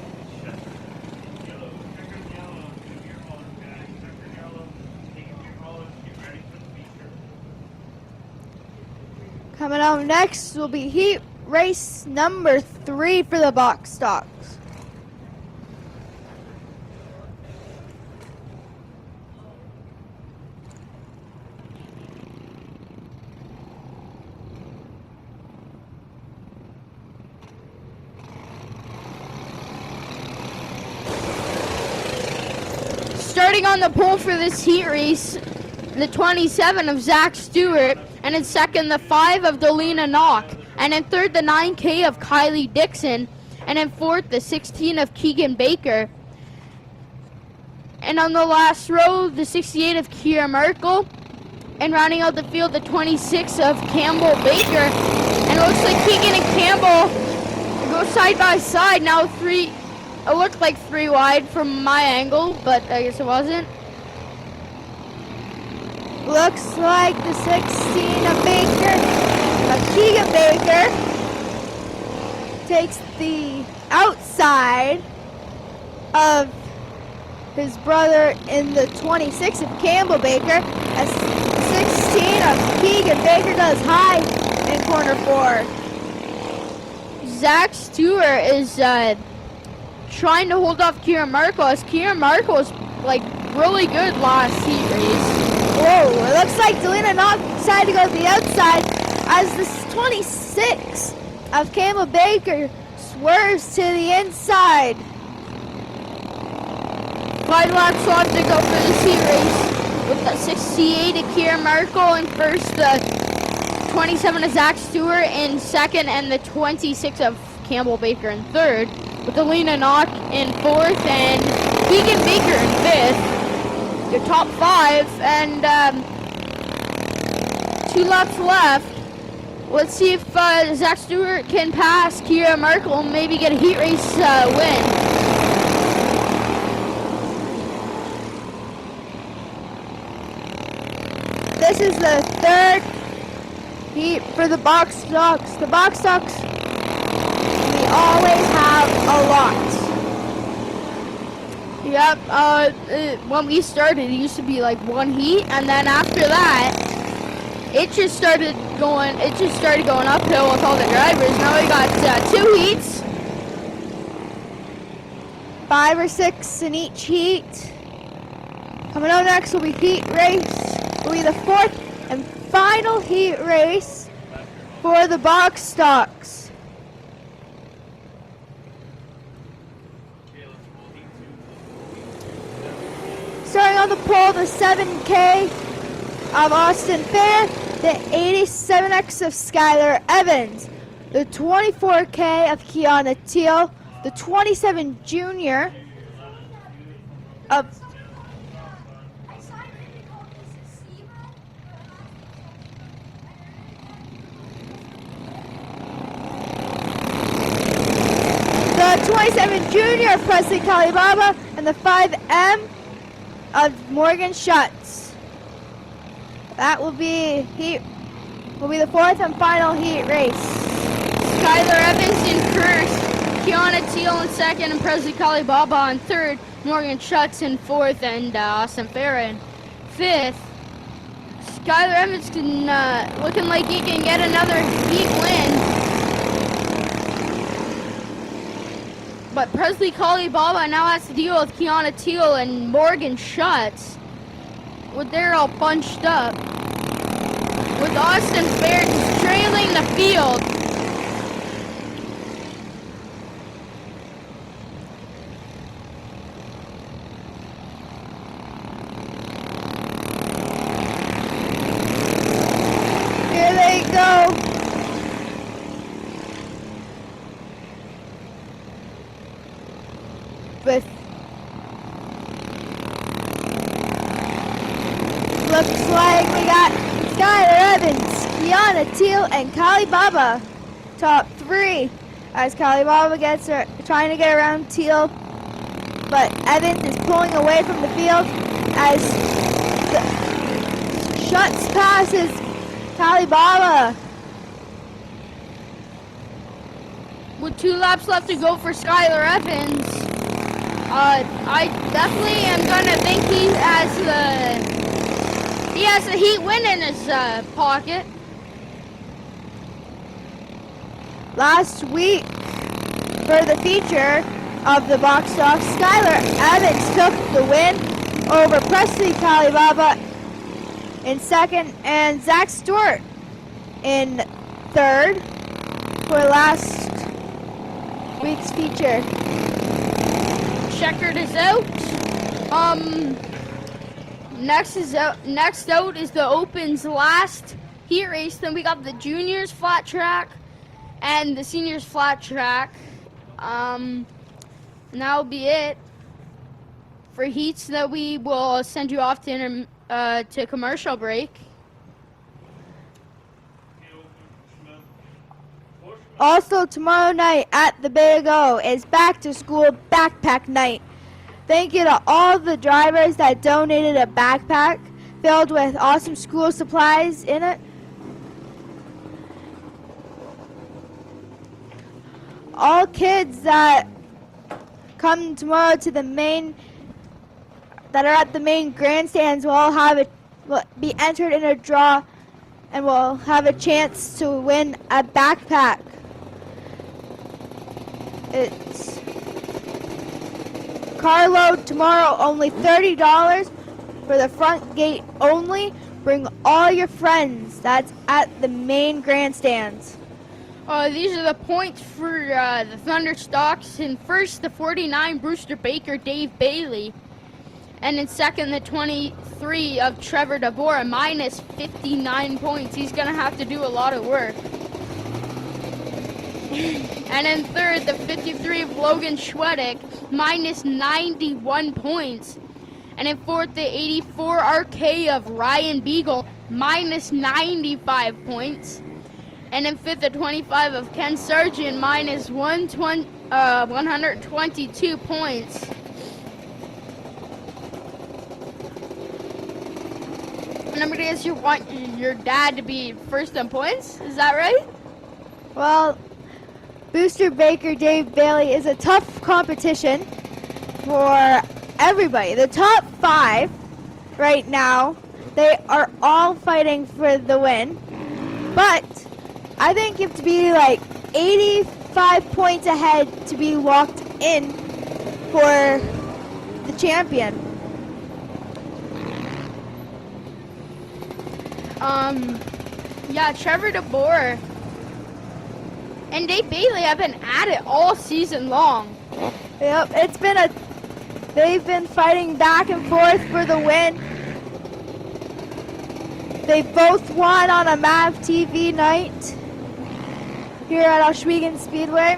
Speaker 2: Coming out next will be heat race number 3 for the box stocks.
Speaker 1: Starting on the pole for this heat race, the 27 of Zach Stewart, and in second, the 5 of Delina Knock, and in third, the 9K of Kylie Dixon, and in fourth, the 16 of Keegan Baker. And on the last row, the 68 of Kiera Merkel, and rounding out the field, the 26 of Campbell Baker. And it looks like Keegan and Campbell go side by side. Now it looked like 3 wide from my angle, but I guess it wasn't.
Speaker 2: Looks like the 16 of Keegan Baker, takes the outside of his brother in the 26 of Campbell Baker, as 16 of Keegan Baker goes high in corner 4.
Speaker 1: Zach Stewart is trying to hold off Kiera Merkel, as Kiera Merkel is like really good last heat race.
Speaker 2: Whoa, it looks like Delina Knock decided to go to the outside as this 26 of Campbell Baker swerves to the inside.
Speaker 1: 5 laps left to go for this heat race, with the 68 of Kiera Merkel in first, the 27 of Zach Stewart in second, and the 26 of Campbell Baker in third, with Delina Knock in fourth and Keegan Baker in fifth. Your top 5, and 2 laps left. Let's see if Zach Stewart can pass Kiera Merkel and maybe get a heat race win.
Speaker 2: This is the 3rd heat for the box stocks. The box stocks, we always have a lot.
Speaker 1: Yep, when we started, it used to be like 1 heat, and then after that, it just started going uphill with all the drivers. Now we got 2 heats.
Speaker 2: 5 or 6 in each heat. Coming out next will be heat race. Will be the 4th and final heat race for the box stocks. Starting on the pole, the 7K of Austin Fair, the 87X of Skylar Evans, the 24K of Kiana Teal, the 27 Junior of the 27 Junior of Presley Kalibaba, and the 5M of Morgan Schutz. That will be the 4th and final heat race.
Speaker 1: Skylar Evans in first, Kiana Teal in second, and Presley Kalibaba in third, Morgan Schutz in 4th, and Austin Farah in 5th. Skylar Evans can, looking like he can get another heat win. But Presley Kalibaba now has to deal with Kiana Teal and Morgan Schutz. They're all bunched up. With Austin Farah trailing the field.
Speaker 2: Here they go. With looks like we got Skylar Evans, Kiana Teal, and Kalibaba top 3. As Kalibaba gets her, trying to get around Teal, but Evans is pulling away from the field as the Schutz passes Kalibaba.
Speaker 1: With 2 laps left to go for Skylar Evans, I definitely am gonna think he has a heat win in his pocket.
Speaker 2: Last week, for the feature of the box stock, Skylar Evans took the win over Presley Kalibaba in 2nd and Zach Stewart in 3rd for last week's feature.
Speaker 1: Checkered is out. Next out is the Open's last heat race. Then we got the juniors flat track and the seniors flat track. And that'll be it for heats. That we will send you off to commercial break.
Speaker 2: Also, tomorrow night at the Big O is back to school backpack night. Thank you to all the drivers that donated a backpack filled with awesome school supplies in it. All kids that come tomorrow to the that are at the main grandstands will be entered in a draw and will have a chance to win a backpack. It's carload tomorrow, only $30 for the front gate only. Bring all your friends. That's at the main grandstands.
Speaker 1: These are the points for the Thunder Stocks. In first, the 49, Brewster Baker, Dave Bailey. And in second, the 23 of Trevor DeBoer, minus 59 points. He's going to have to do a lot of work. And in third, the 53 of Logan Schwedick, minus 91 points. And in fourth, the 84 RK of Ryan Beagle, minus 95 points. And in fifth, the 25 of Ken Sargent, minus 122 points. And I'm going to guess you want your dad to be first in points? Is that right?
Speaker 2: Well, Booster Baker, Dave Bailey is a tough competition for everybody. The top 5 right now, they are all fighting for the win. But I think you have to be like 85 points ahead to be locked in for the champion. Yeah, Trevor DeBoer and Dave Bailey have been at it all season long. Yep, they've been fighting back and forth for the win. They both won on a MAV TV night here at Ohsweken Speedway.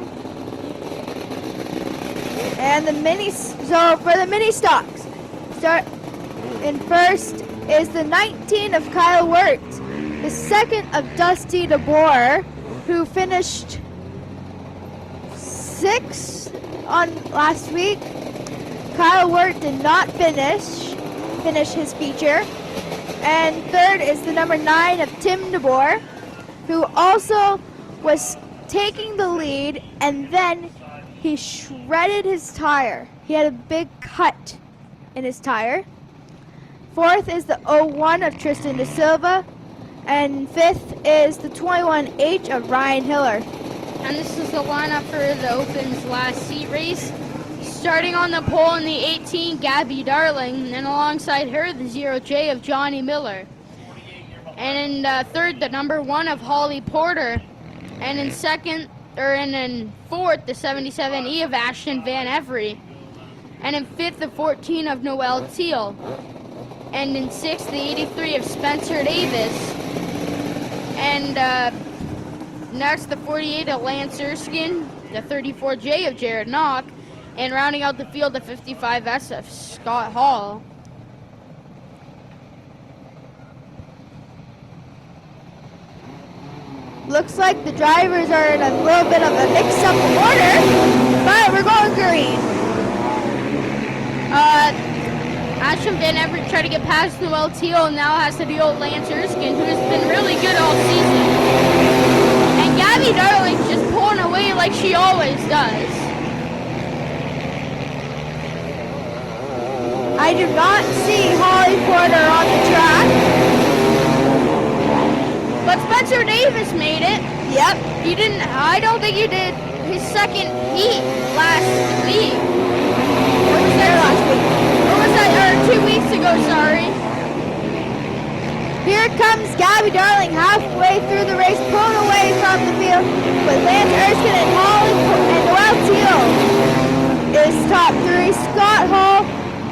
Speaker 2: And so for the mini stocks, start in first is the 19 of Kyle Wirt, the second of Dusty DeBoer, who finished 6th on last week. Kyle Wirt did not finish his feature. And third is the number 9 of Tim DeBoer, who also was taking the lead, and then he shredded his tire. He had a big cut in his tire. Fourth is the 01 of Tristan De Silva. And fifth is the 21H of Ryan Hiller.
Speaker 1: And this is the lineup for the Open's last seat race. Starting on the pole in the 18, Gabby Darling, and alongside her, the 0J of Johnny Miller. And in third, the number 1 of Holly Porter. And in fourth, the 77E of Ashton Van Every. And in fifth, the 14 of Noel Teal. And in sixth, the 83 of Spencer Davis. And next, the 48 of Lance Erskine, the 34J of Jared Knock, and rounding out the field, the 55S of Scott Hall.
Speaker 2: Looks like the drivers are in a little bit of a mix-up order, but we're going green.
Speaker 1: Ashton Van Everett tried to get past Noel Teal and now has to deal with Lance Erskine, who has been really good all season. And Gabby Darling's just pulling away like she always does.
Speaker 2: I do not see Holly Porter on the track.
Speaker 1: But Spencer Davis made it.
Speaker 2: Yep.
Speaker 1: You didn't, I don't think you did his second heat last week.
Speaker 2: Or was there last week?
Speaker 1: Or was that, or 2 weeks ago, sorry.
Speaker 2: Here comes Gabby Darling halfway through the race, pulling away from the field with Lance Erskine and Holly and Noel Teal is top 3. Scott Hall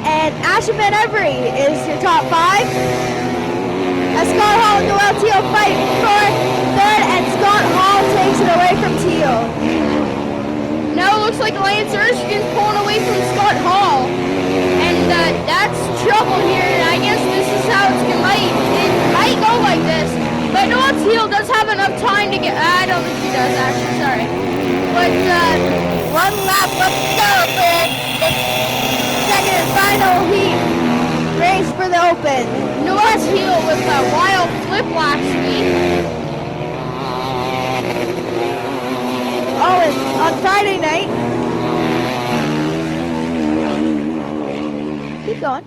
Speaker 2: and Ashton Van Every is your top 5. As Scott Hall and Noel Teal fight for third, and Scott Hall takes it away from Teal.
Speaker 1: Now it looks like Lance Erskine's pulling away from Scott Hall. And that's trouble here. I guess this is how it might go like this. But Noel Teal does have enough time to get, I don't think he does actually, sorry. But
Speaker 2: One lap left to go for the second and final heat race for the Open.
Speaker 1: Noel Teal with a wild flip last week.
Speaker 2: Oh, and on Friday night. Keep going.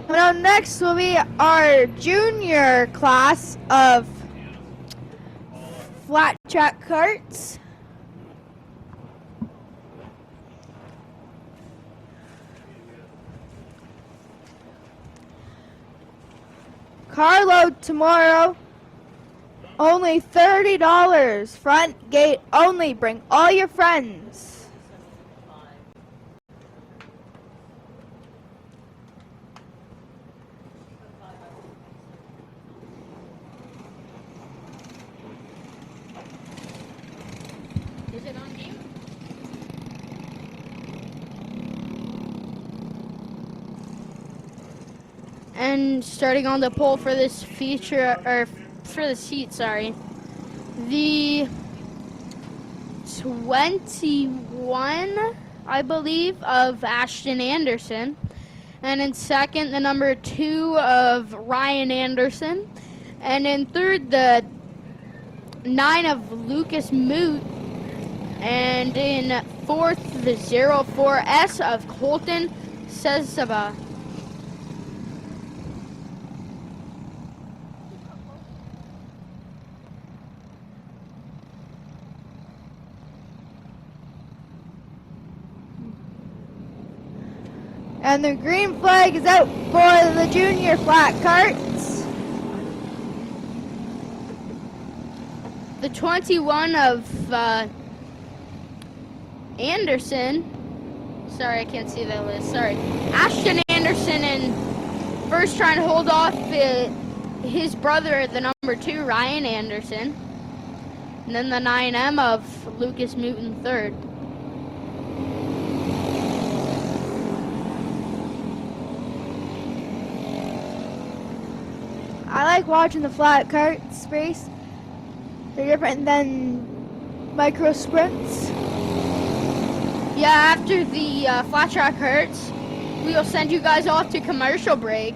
Speaker 2: Now next will be our junior class of flat track karts. Carload tomorrow, only $30. Front gate only. Bring all your friends.
Speaker 1: Is it on game? And starting on the pole for this feature, or for the seat, sorry, the 21, I believe, of Ashton Anderson. And in second, the number 2 of Ryan Anderson. And in third, the 9 of Lucas Moot. And in fourth, the 04S of Colton Sesaba.
Speaker 2: And the green flag is out for the junior flat karts.
Speaker 1: The 21 of Anderson. Sorry, I can't see that list. Sorry. Ashton Anderson, and first trying to hold off his brother, the number 2, Ryan Anderson. And then the 9M of Lucas Newton, third.
Speaker 2: I like watching the flat karts race. They're different than micro sprints.
Speaker 1: Yeah, after the flat track hurts, we will send you guys off to commercial break,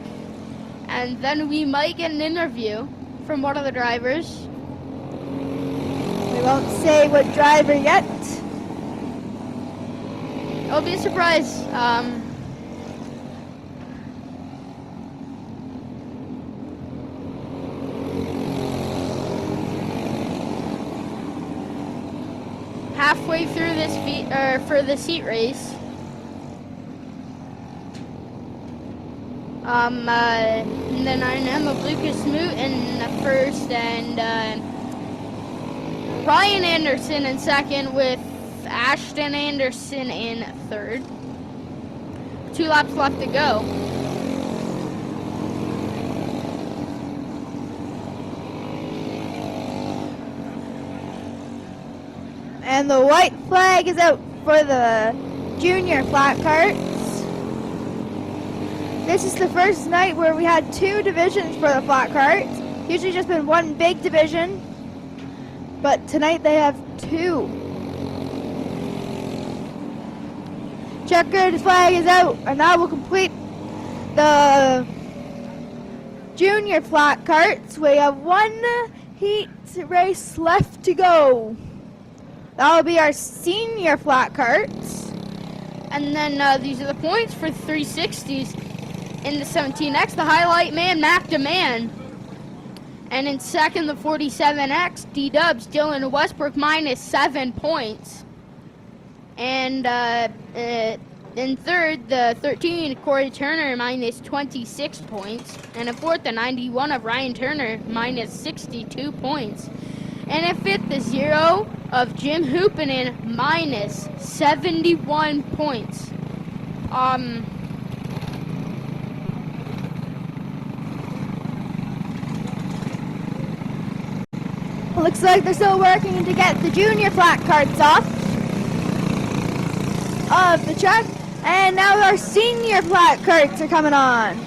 Speaker 1: and then we might get an interview. from one of the drivers.
Speaker 2: We won't say what driver yet.
Speaker 1: It'll be a surprise. Halfway through this for the seat race. In the 9M of Lucas Moot in the first, and Ryan Anderson in second, with Ashton Anderson in third. 2 laps left to go.
Speaker 2: And the white flag is out for the junior flat carts. This is the first night where we had 2 divisions for the flat carts. Usually just been 1 big division, but tonight they have 2. Checkered flag is out, and that will complete the junior flat carts. We have 1 heat race left to go. That will be our senior flat carts.
Speaker 1: And then these are the points for 360s. In the 17X, the highlight man, Mac DeMann. And in second, the 47X, D-Dubs, Dylan Westbrook, minus 7 points. And in third, the 13, Corey Turner, minus 26 points. And in fourth, the 91 of Ryan Turner, minus 62 points. And in fifth, the 0 of Jim Hoopinen, minus 71 points.
Speaker 2: Looks like they're still working to get the junior flat carts off of the track. And now our senior flat carts are coming on.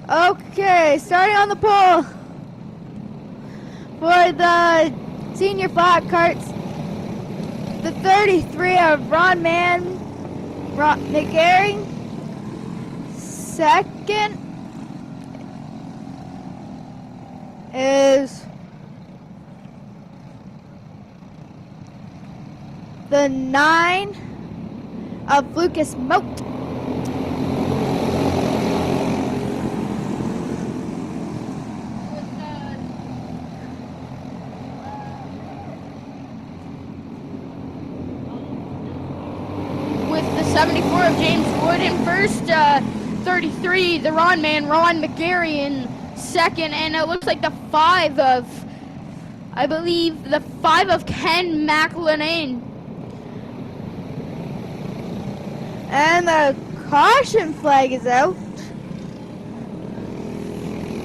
Speaker 2: Okay, starting on the pole for the senior flat carts. The 33 of Ron McGarry. Second is the 9 of Lucas Moat.
Speaker 1: With the 74 of James Wood in first, 33, the Ron McGarry in second, and it looks like the 5 of, I believe, the 5 of Ken McLenane.
Speaker 2: And the caution flag is out.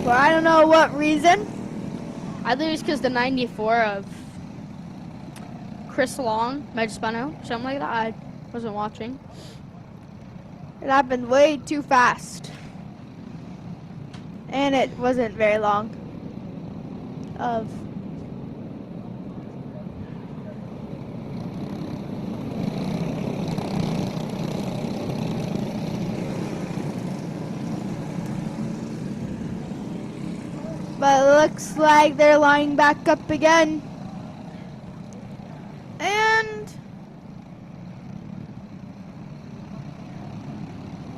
Speaker 2: For I don't know what reason.
Speaker 1: I think it's because the 94 of Chris Long might have spun out, something like that. I wasn't watching.
Speaker 2: It happened way too fast. And it wasn't very long. But it looks like they're lining back up again. And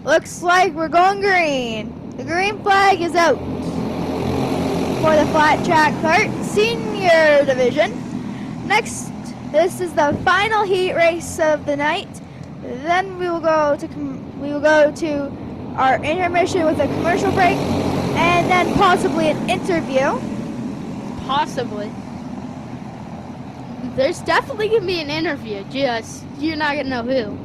Speaker 2: looks like we're going green. The green flag is out for the flat track kart senior division. Next, this is the final heat race of the night. Then we will go to our intermission with a commercial break, and then possibly an interview.
Speaker 1: Possibly. There's definitely gonna be an interview. Just you're not gonna know who.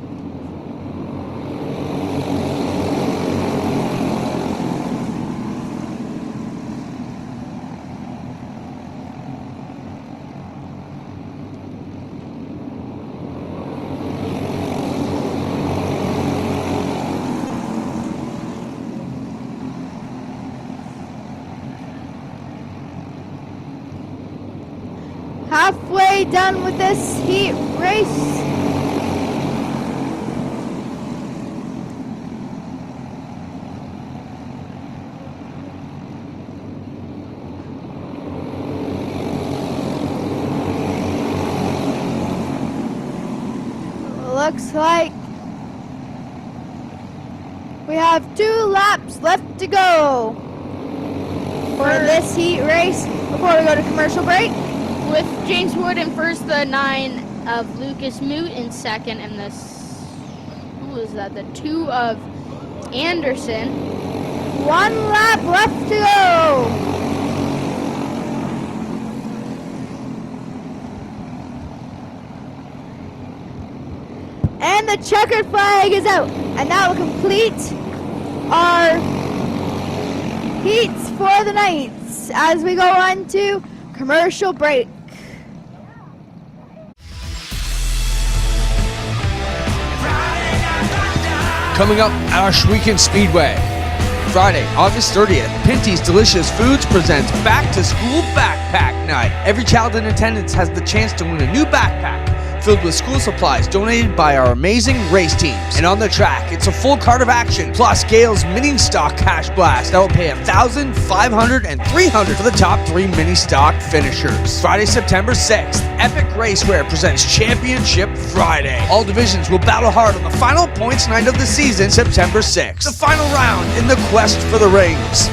Speaker 2: halfway done with this heat race. Looks like we have 2 laps left to go for this heat race before we go to commercial break.
Speaker 1: With James Wood in first, the 9 of Lucas Moot in second, and who was that? The 2 of Anderson.
Speaker 2: 1 lap left to go. And the checkered flag is out. And that will complete our heats for the night as we go on to commercial break.
Speaker 3: Coming up at Ohsweken Speedway. Friday, August 30th, Pinty's Delicious Foods presents Back to School Backpack Night. Every child in attendance has the chance to win a new backpack filled with school supplies donated by our amazing race teams. And on the track, it's a full cart of action, plus Gale's mini stock cash blast that will pay $1,000, $500, and $300 for the top 3 mini stock finishers. Friday, September 6th, Epic Racewear presents Championship Friday. All divisions will battle hard on the final points night of the season, September 6th. The final round in the quest for the rings.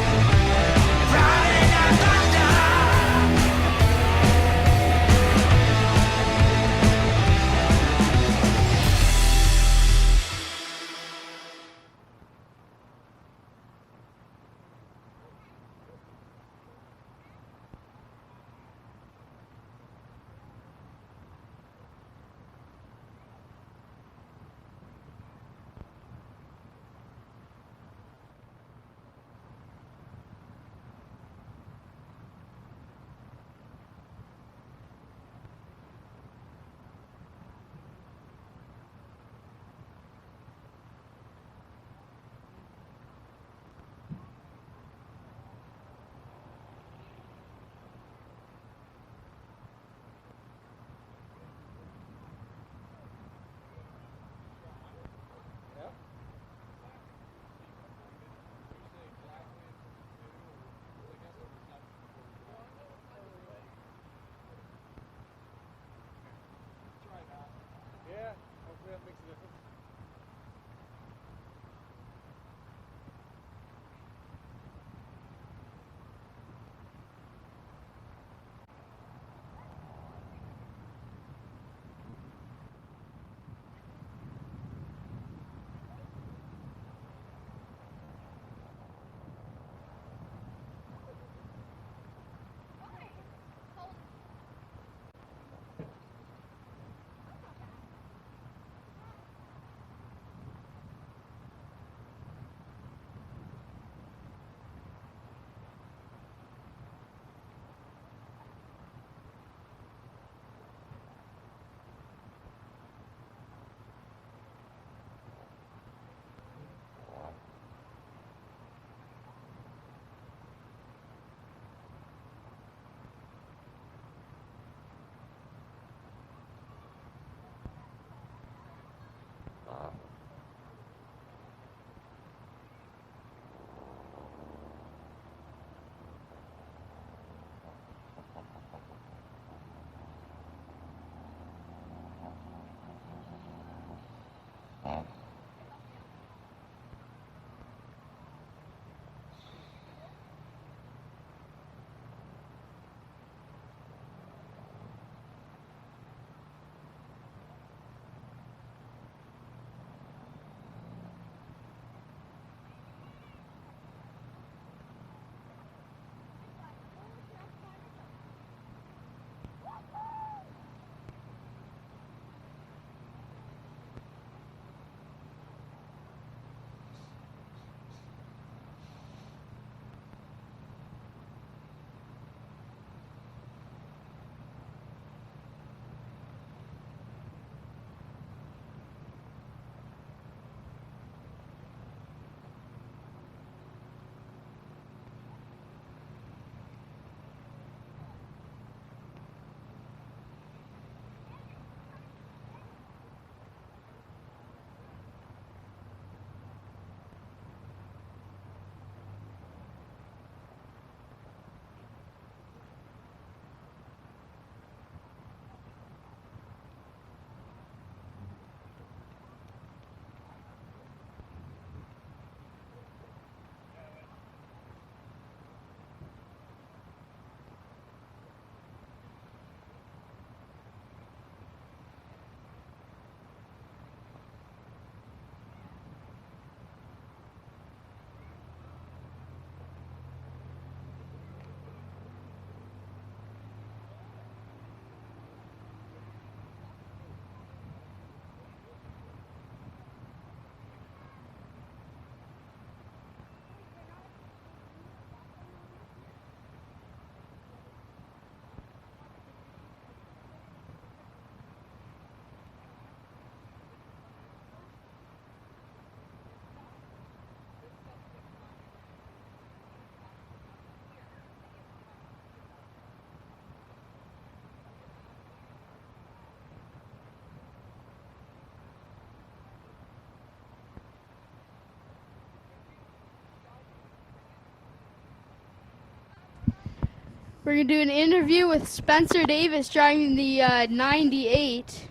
Speaker 1: We're going to do an interview with Spencer Davis driving the 98.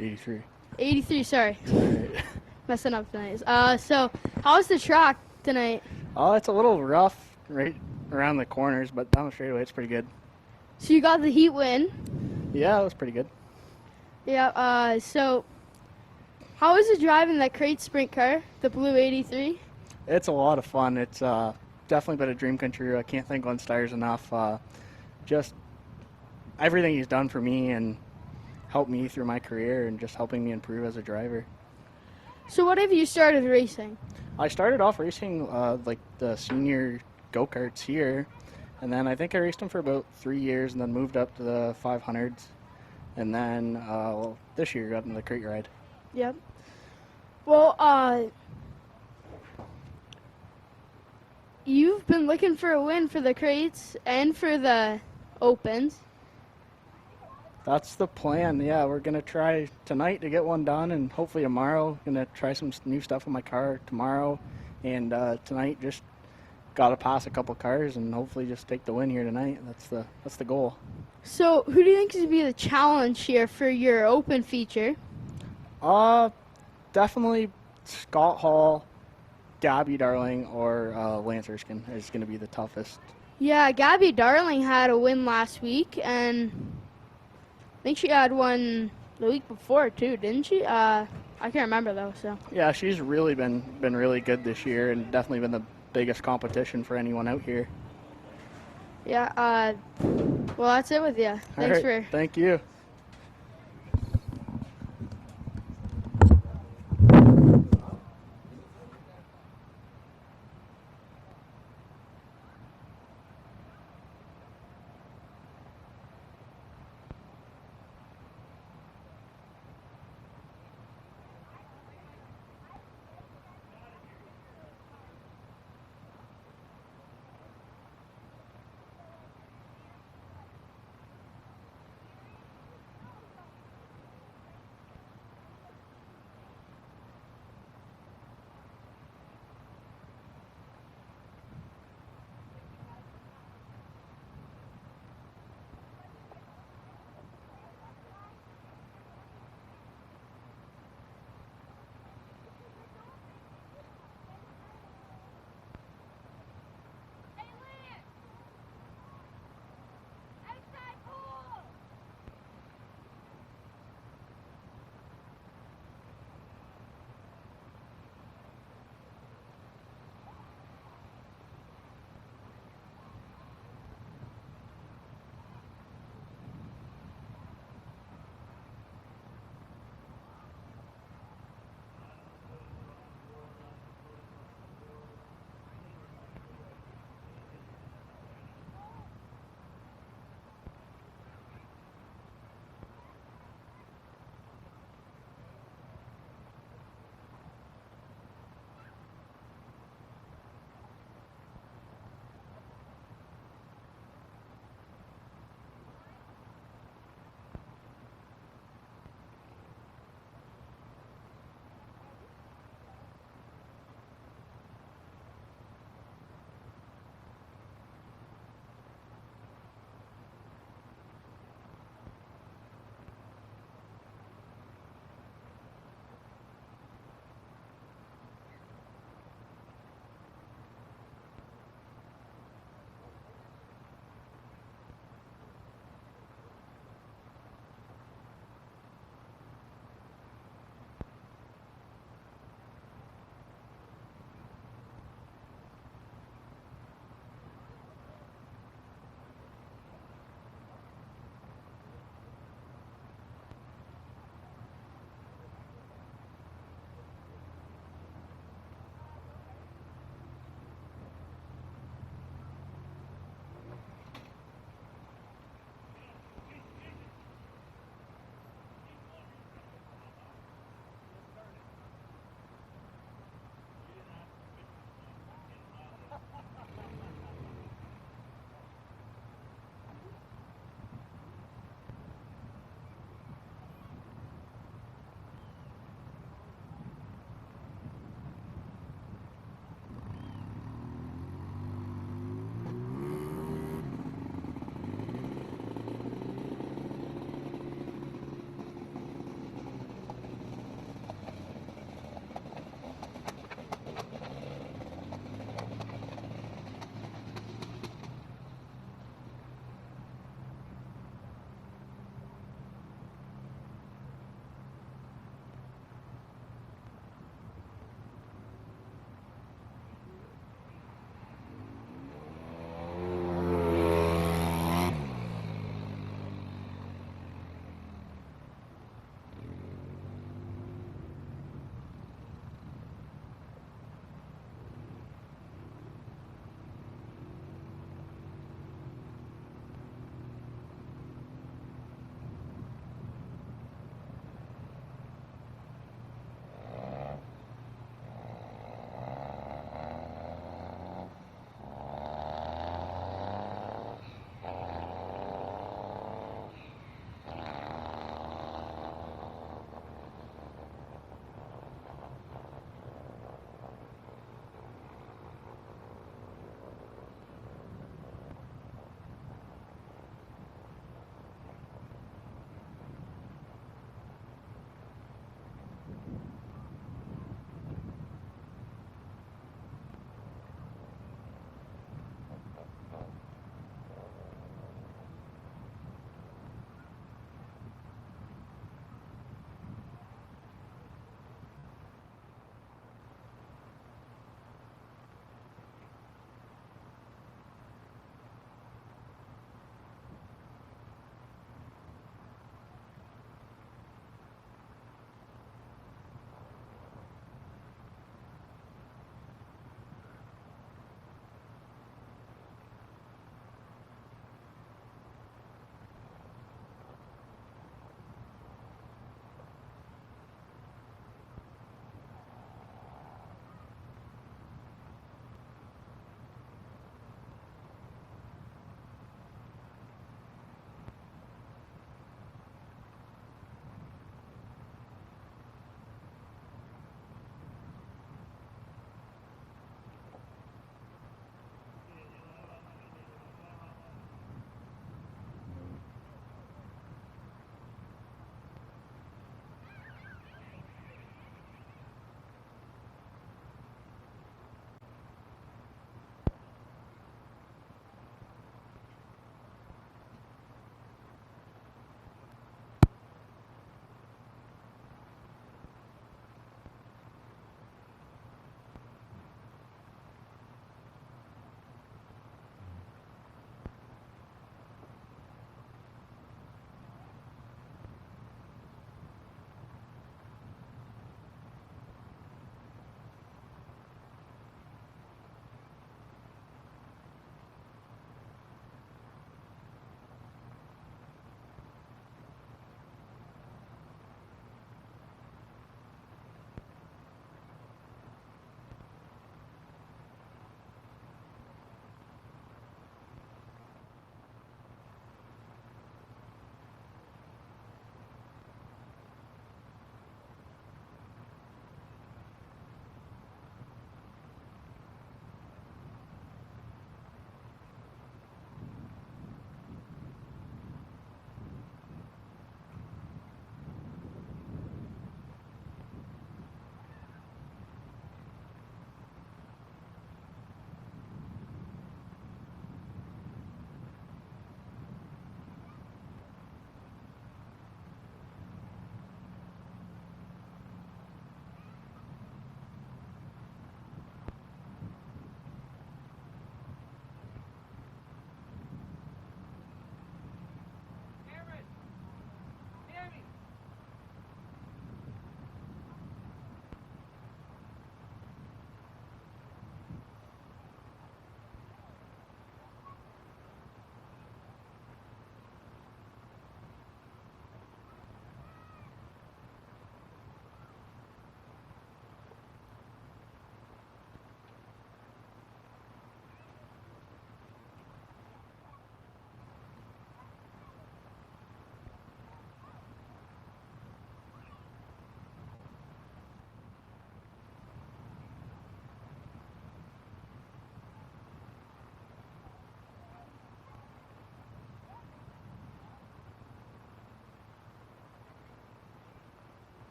Speaker 4: 83.
Speaker 1: 83, sorry.
Speaker 4: Alright.
Speaker 1: Messing up tonight. So, how's the track tonight?
Speaker 4: Oh, it's a little rough right around the corners, but down the straightaway it's pretty good.
Speaker 1: So, you got the heat win.
Speaker 4: Yeah, it was pretty good.
Speaker 1: Yeah, so how is it driving that crate sprint car, the blue 83?
Speaker 4: It's a lot of fun. It's definitely been a dream come true. I can't thank Glenn Stires enough. Just everything he's done for me and helped me through my career and just helping me improve as a driver.
Speaker 1: So what have you started racing?
Speaker 4: I started off racing like the senior go-karts here, and then I think I raced them for about 3 years and then moved up to the 500s. And then this year got in the crate ride.
Speaker 1: Yep. Well, you've been looking for a win for the crates and for the opens.
Speaker 4: That's the plan. Yeah, we're going to try tonight to get one done, and hopefully tomorrow. Going to try some new stuff with my car tomorrow. And tonight just got to pass a couple cars and hopefully just take the win here tonight. That's the goal.
Speaker 1: So who do you think is going to be the challenge here for your open feature?
Speaker 4: Definitely Scott Hall, Gabby Darling, or Lance Erskine is going to be the toughest.
Speaker 1: Yeah, Gabby Darling had a win last week, and I think she had one the week before too, didn't she? I can't remember though. So
Speaker 4: Yeah, she's really been really good this year, and definitely been the biggest competition for anyone out here.
Speaker 1: yeah. Well, that's it with you. Thanks
Speaker 4: All right,
Speaker 1: for.
Speaker 4: thank you.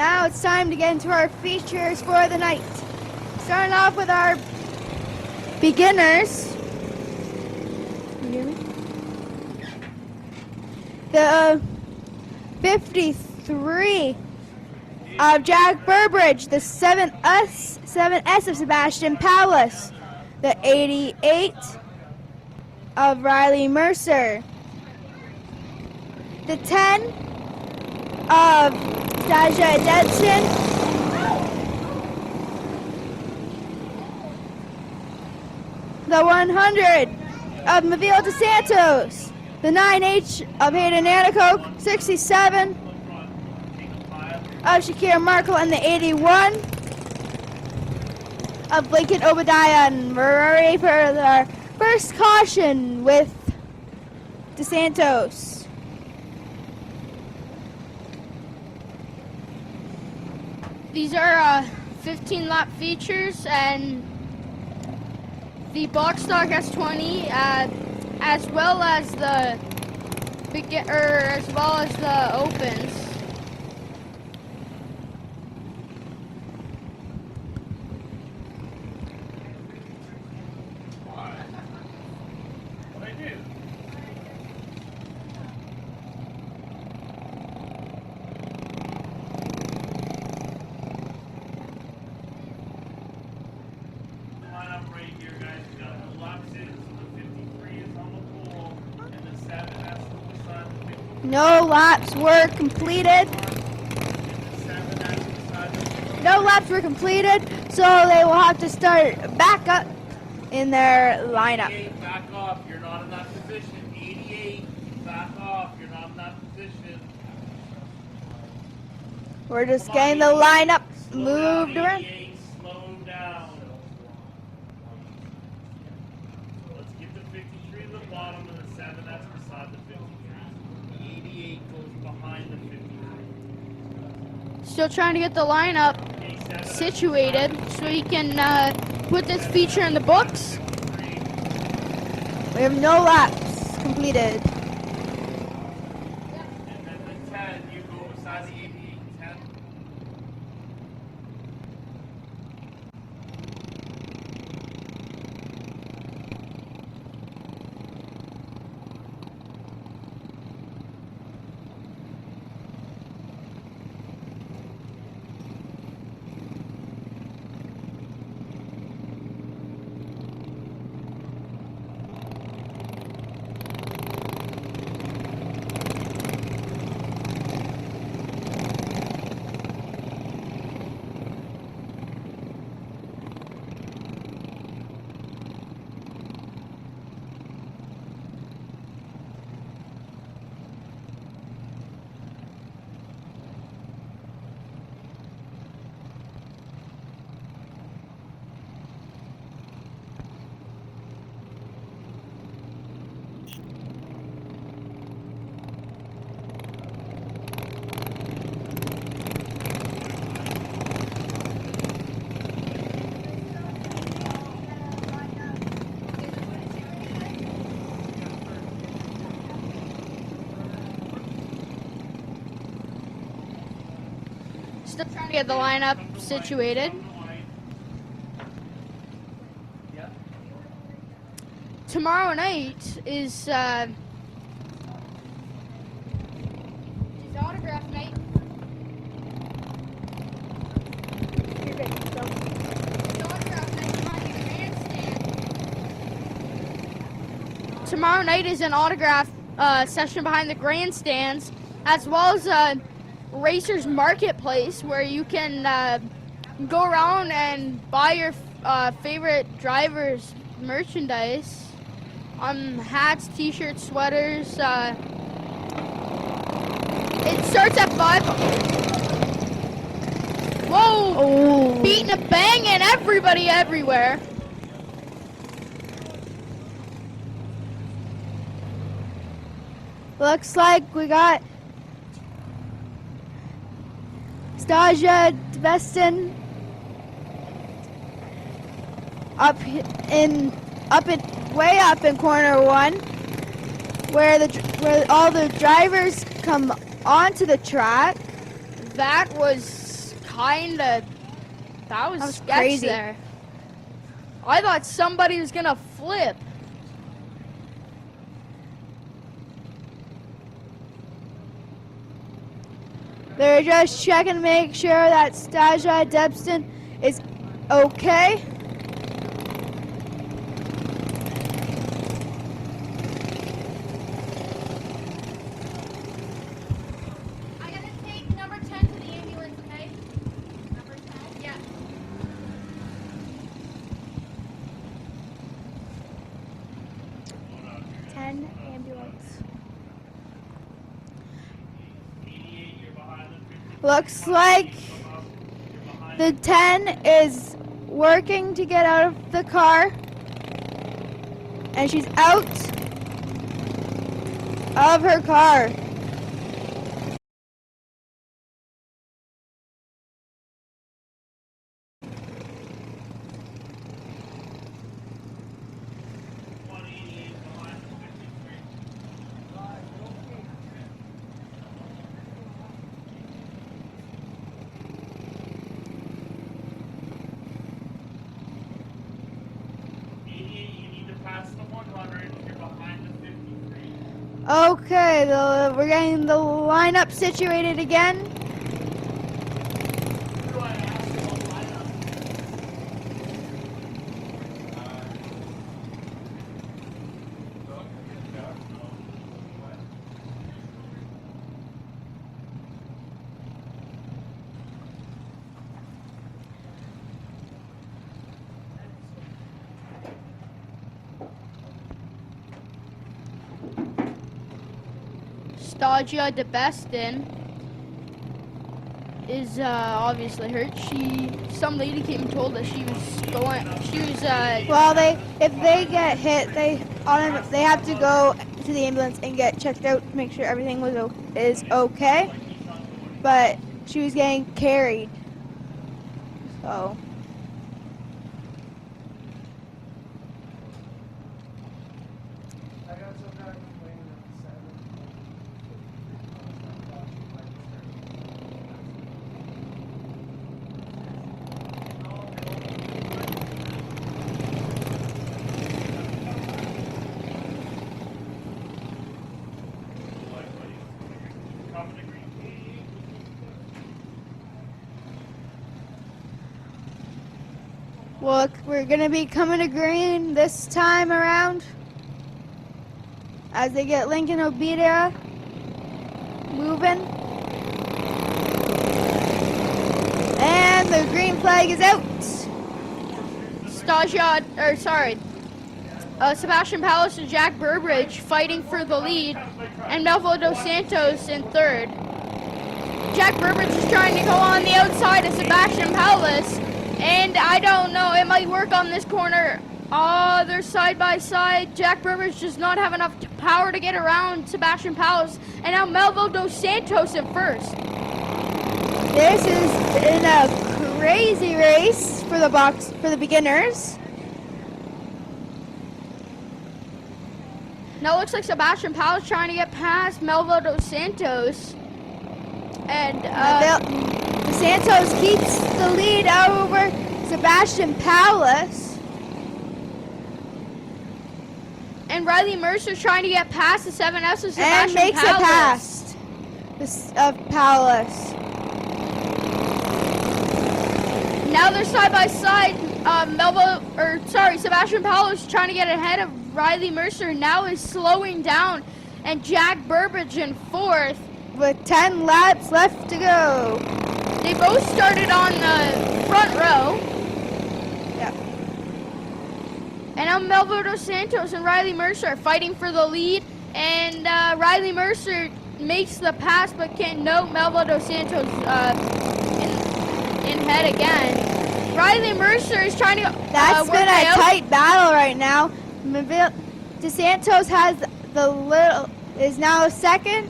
Speaker 2: Now it's time to get into our features for the night. Starting off with our beginners. You hear me? The 53 of Jack Burbridge, the 7S of Sebastian Paulus, the 88 of Riley Mercer, the 10 of Stasia Edson, the 100 of Mavil DeSantos, the 9H of Hayden Anacoke, 67 of Shakira Markle, and the 81 of Lincoln Obadiah. And we're ready for our first caution with DeSantos.
Speaker 1: These are 15 lap features, and the box stock S20, as well as the opens.
Speaker 2: No laps were completed. No laps were completed, so they will have to start back up in their lineup.
Speaker 5: 88, back off. You're not in that position. 88, back off. You're not in that position.
Speaker 2: We're just getting the lineup moved around.
Speaker 5: 88, slow down. Let's get the 53 at the bottom and the 7 that's beside the 53. 88 goes behind the 53.
Speaker 1: Still trying to get the lineup situated so he can put this feature in the books.
Speaker 2: We have no laps completed.
Speaker 5: And then the 10, you go beside the 88 10.
Speaker 1: Still trying to get the lineup situated. Tomorrow night is autograph night. Tomorrow night is an autograph session behind the grandstands, as well as Racers Marketplace, where you can go around and buy your favorite drivers' merchandise. Hats, t-shirts, sweaters. It starts at 5. Whoa!
Speaker 2: Oh.
Speaker 1: Beating a bang and everybody everywhere.
Speaker 2: Looks like we got Stasia Veston way up in corner 1, where all the drivers come onto the track.
Speaker 1: That was That was sketch
Speaker 2: crazy.
Speaker 1: there. I thought somebody was gonna flip.
Speaker 2: They're just checking to make sure that Stasia Debston is okay.
Speaker 1: I gotta take number 10 to the ambulance, okay? Number 10? Yeah.
Speaker 2: Ambulance. Looks like the 10 is working to get out of the car, and she's out of her car. Okay, we're getting the lineup situated again.
Speaker 1: Stasia Debeston is obviously hurt. Some lady came and told us she was
Speaker 2: Well, if they get hit, they have to go to the ambulance and get checked out to make sure everything is okay. But she was getting carried, so. Well, we're going to be coming to green this time around as they get Lincoln Obeda moving. And the green flag is out.
Speaker 1: Sebastian Palace and Jack Burbridge fighting for the lead, and Melville Dos Santos in third. Jack Burbridge is trying to go on the outside of Sebastian Palace, and I don't know, it might work on this corner. They're side by side. Jack Burbridge does not have enough power to get around Sebastian Palace, and now Melville Dos Santos in first.
Speaker 2: This is in a crazy race for the beginners.
Speaker 1: Now it looks like Sebastian Palace trying to get past Melville Dos Santos. And
Speaker 2: Dos Santos keeps the lead over Sebastian Palace.
Speaker 1: And Riley Mercer's trying to get past the 7S of Sebastian
Speaker 2: and makes
Speaker 1: Palace.
Speaker 2: it past Palace.
Speaker 1: Now they're side by side. Sebastian Palace trying to get ahead of Riley Mercer. Now is slowing down, and Jack Burbridge in fourth.
Speaker 2: With 10 laps left to go.
Speaker 1: They both started on the front row.
Speaker 2: Yep.
Speaker 1: And now Melville Dos Santos and Riley Mercer are fighting for the lead. And Riley Mercer makes the pass, but can't note Melville Dos Santos in head again. Riley Mercer is trying to
Speaker 2: That's
Speaker 1: work
Speaker 2: been a
Speaker 1: out.
Speaker 2: tight battle right now. Dos Santos has is now second.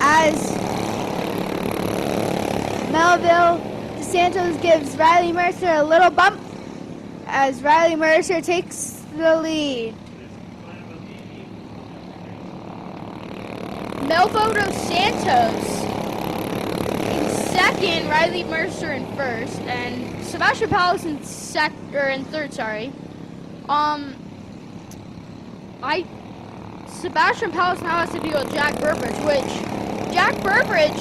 Speaker 2: As Melville Dos Santos gives Riley Mercer a little bump as Riley Mercer takes the lead.
Speaker 1: Melville Dos Santos second, Riley Mercer in first, and Sebastian Palace in third. Sorry. Sebastian Palace now has to deal with Jack Burbridge, which Jack Burbridge,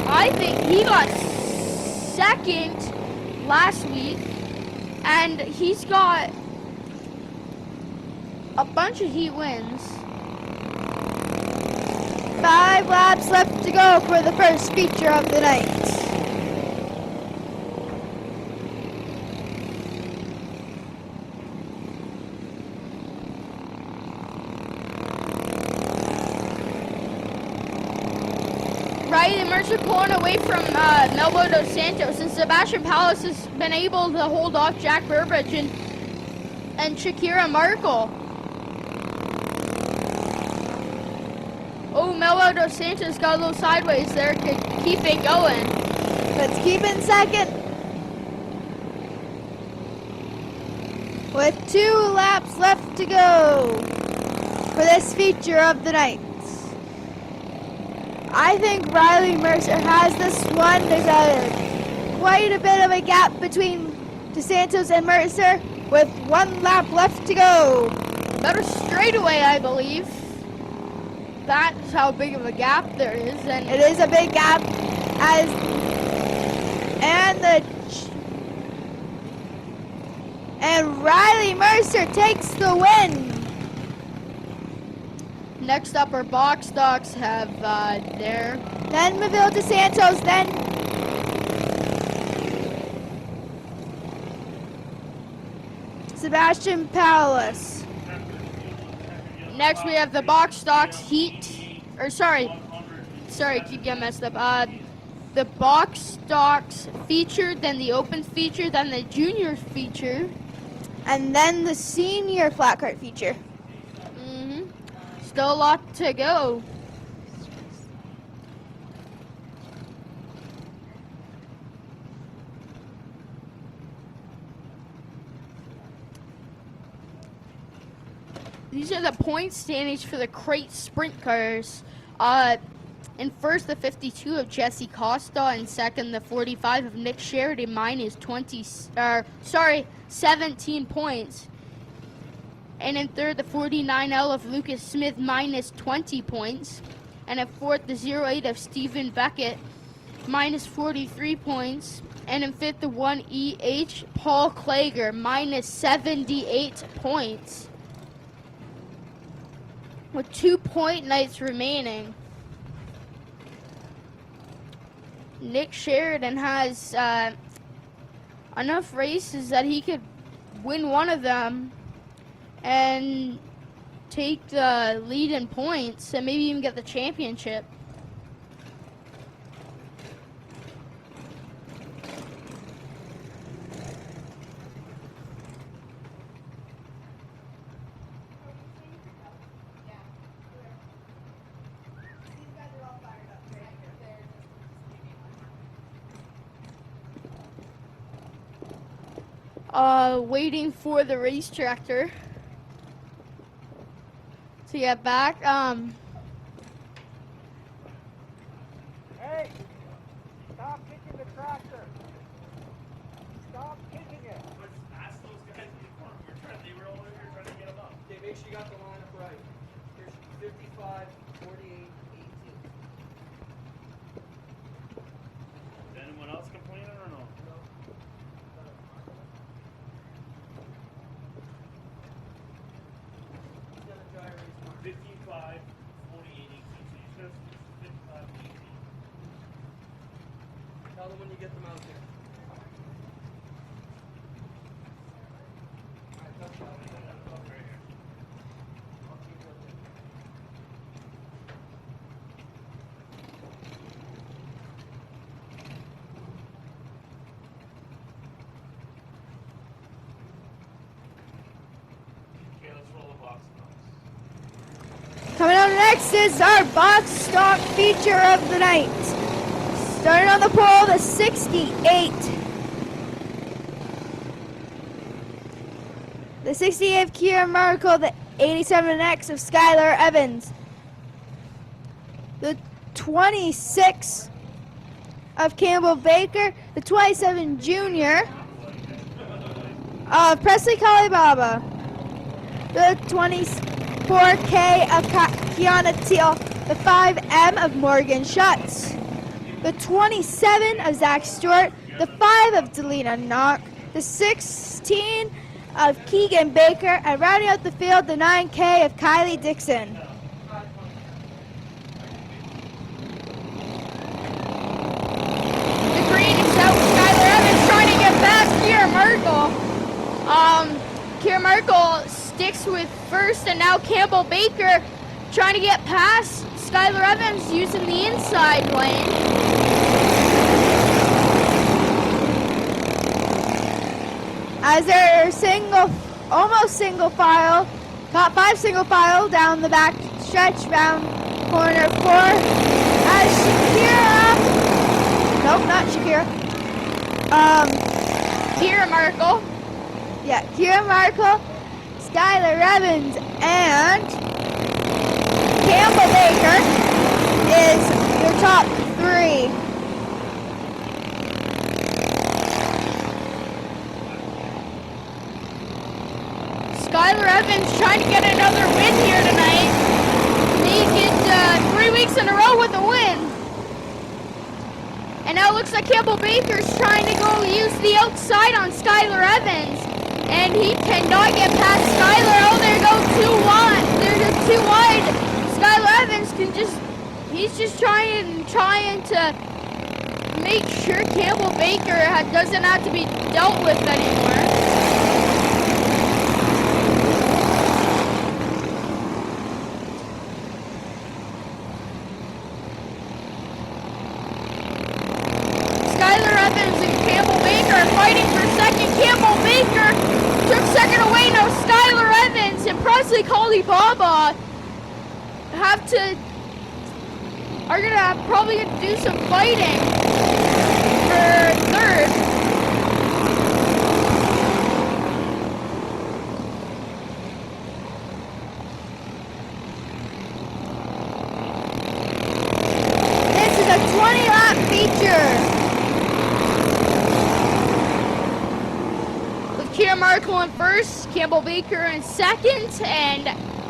Speaker 1: I think he got second last week, and he's got a bunch of heat wins.
Speaker 2: 5 laps left to go for the first feature of the night.
Speaker 1: Riley Mercer pulling away from Melbo dos Santos, and Sebastian Palace has been able to hold off Jack Burbridge and Shakira Markle. Oh, Melbo dos Santos got a little sideways there, could keep it going.
Speaker 2: Let's keep in second. With 2 laps left to go for this feature of the night. I think Riley Mercer has this one. There's quite a bit of a gap between DeSantos and Mercer with 1 lap left to go.
Speaker 1: About a straightaway, I believe. That's how big of a gap there is, and
Speaker 2: It is a big gap and Riley Mercer takes the win.
Speaker 1: next up our box stocks have there.
Speaker 2: Then Maville DeSantos, then Sebastian Palace.
Speaker 1: Next we have the box stocks heat, or sorry, keep getting messed up. The box stocks feature, then the opens feature, then the juniors feature.
Speaker 2: And then the senior flat cart feature.
Speaker 1: Still a lot to go. These are the point standings for the crate sprint cars. In first, the 52 of Jesse Costa. In second, the 45 of Nick Sheridan. Mine is 17 points. And in third, the 49L of Lucas Smith, minus 20 points. And in fourth, the 08 of Stephen Beckett, minus 43 points. And in fifth, the 1EH Paul Klager, minus 78 points. With 2 point nights remaining. Nick Sheridan has enough races that he could win one of them and take the lead in points and maybe even get the championship. Waiting for the race tractor to get back.
Speaker 4: Hey, stop kicking the tractor. Stop kicking it.
Speaker 5: Let's ask those guys in the corner. They were all over here trying to get them up.
Speaker 3: Okay, make sure you got the lineup right. Here's 55, 48, 18.
Speaker 5: Is anyone else complaining or no? 55, 48, 18. So you said 55, 18.
Speaker 3: Tell them when you get them out there.
Speaker 5: Okay, let's roll the box stocks.
Speaker 2: Coming on next is our box stock feature of the night. Starting on the pole, the 68. The 68 of Kira Markle, the 87X of Skylar Evans. The 26 of Campbell Baker, the 27 junior of Presley Kalibaba, the 24K of Kiana Teal, the 5M of Morgan Schutz, the 27 of Zach Stewart, the 5 of Delina Knock, the 16 of Keegan Baker, and rounding out the field, the 9K of Kylie Dixon.
Speaker 1: The green is out with Skylar Evans trying to get past Kira Merkel. Kira Merkel sticks with first, and now Campbell Baker trying to get past Skylar Evans using the inside lane.
Speaker 2: As they're almost single file, top 5 single file down the back stretch, round corner 4. As Shakira, nope, not Shakira.
Speaker 1: Kira Merkel.
Speaker 2: Yeah, Kira Markle, Skylar Evans, and Campbell Baker is your top 3.
Speaker 1: Skylar Evans trying to get another win here tonight. Make it 3 weeks in a row with a win. And now it looks like Campbell Baker's trying to go use the outside on Skylar Evans. And he cannot get past Skylar. Oh, there go 2 wide. They're just 2 wide. Skylar Evans he's just trying to make sure Campbell Baker doesn't have to be dealt with anymore. Fighting for second. Campbell Baker took second away. Now Skylar Evans and Presley Kalibaba are probably gonna do some fighting for third.
Speaker 2: This is a 20-lap feature.
Speaker 1: Kira Markle in first, Campbell Baker in second, and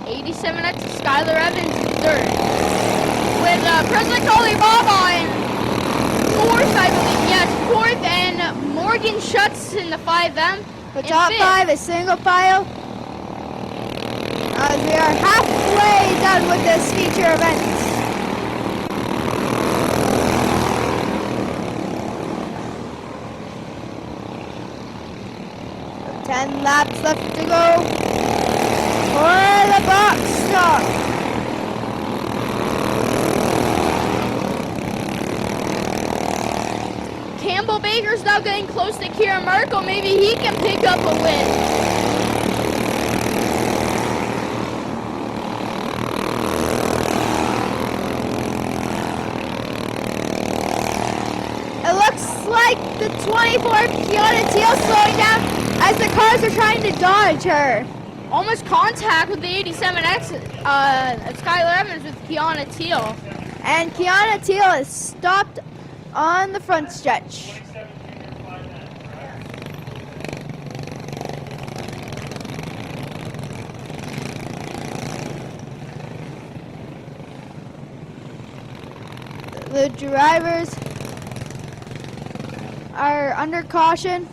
Speaker 1: 87 to Skylar Evans in third. With Presley Kalibaba in fourth, I believe, yes, fourth, and Morgan Schutz in the 5M.
Speaker 2: The top 5 is single file. As we are halfway done with this feature event. 10 laps left to go for the box stop.
Speaker 1: Campbell Baker's now getting close to Kira Merkel. Maybe he can pick up a win.
Speaker 2: It looks like the 24 Kiana Teal slowing down as the cars are trying to dodge her.
Speaker 1: Almost contact with the 87X, Skylar Evans with Kiana Teal.
Speaker 2: And Kiana Teal is stopped on the front stretch. The drivers are under caution.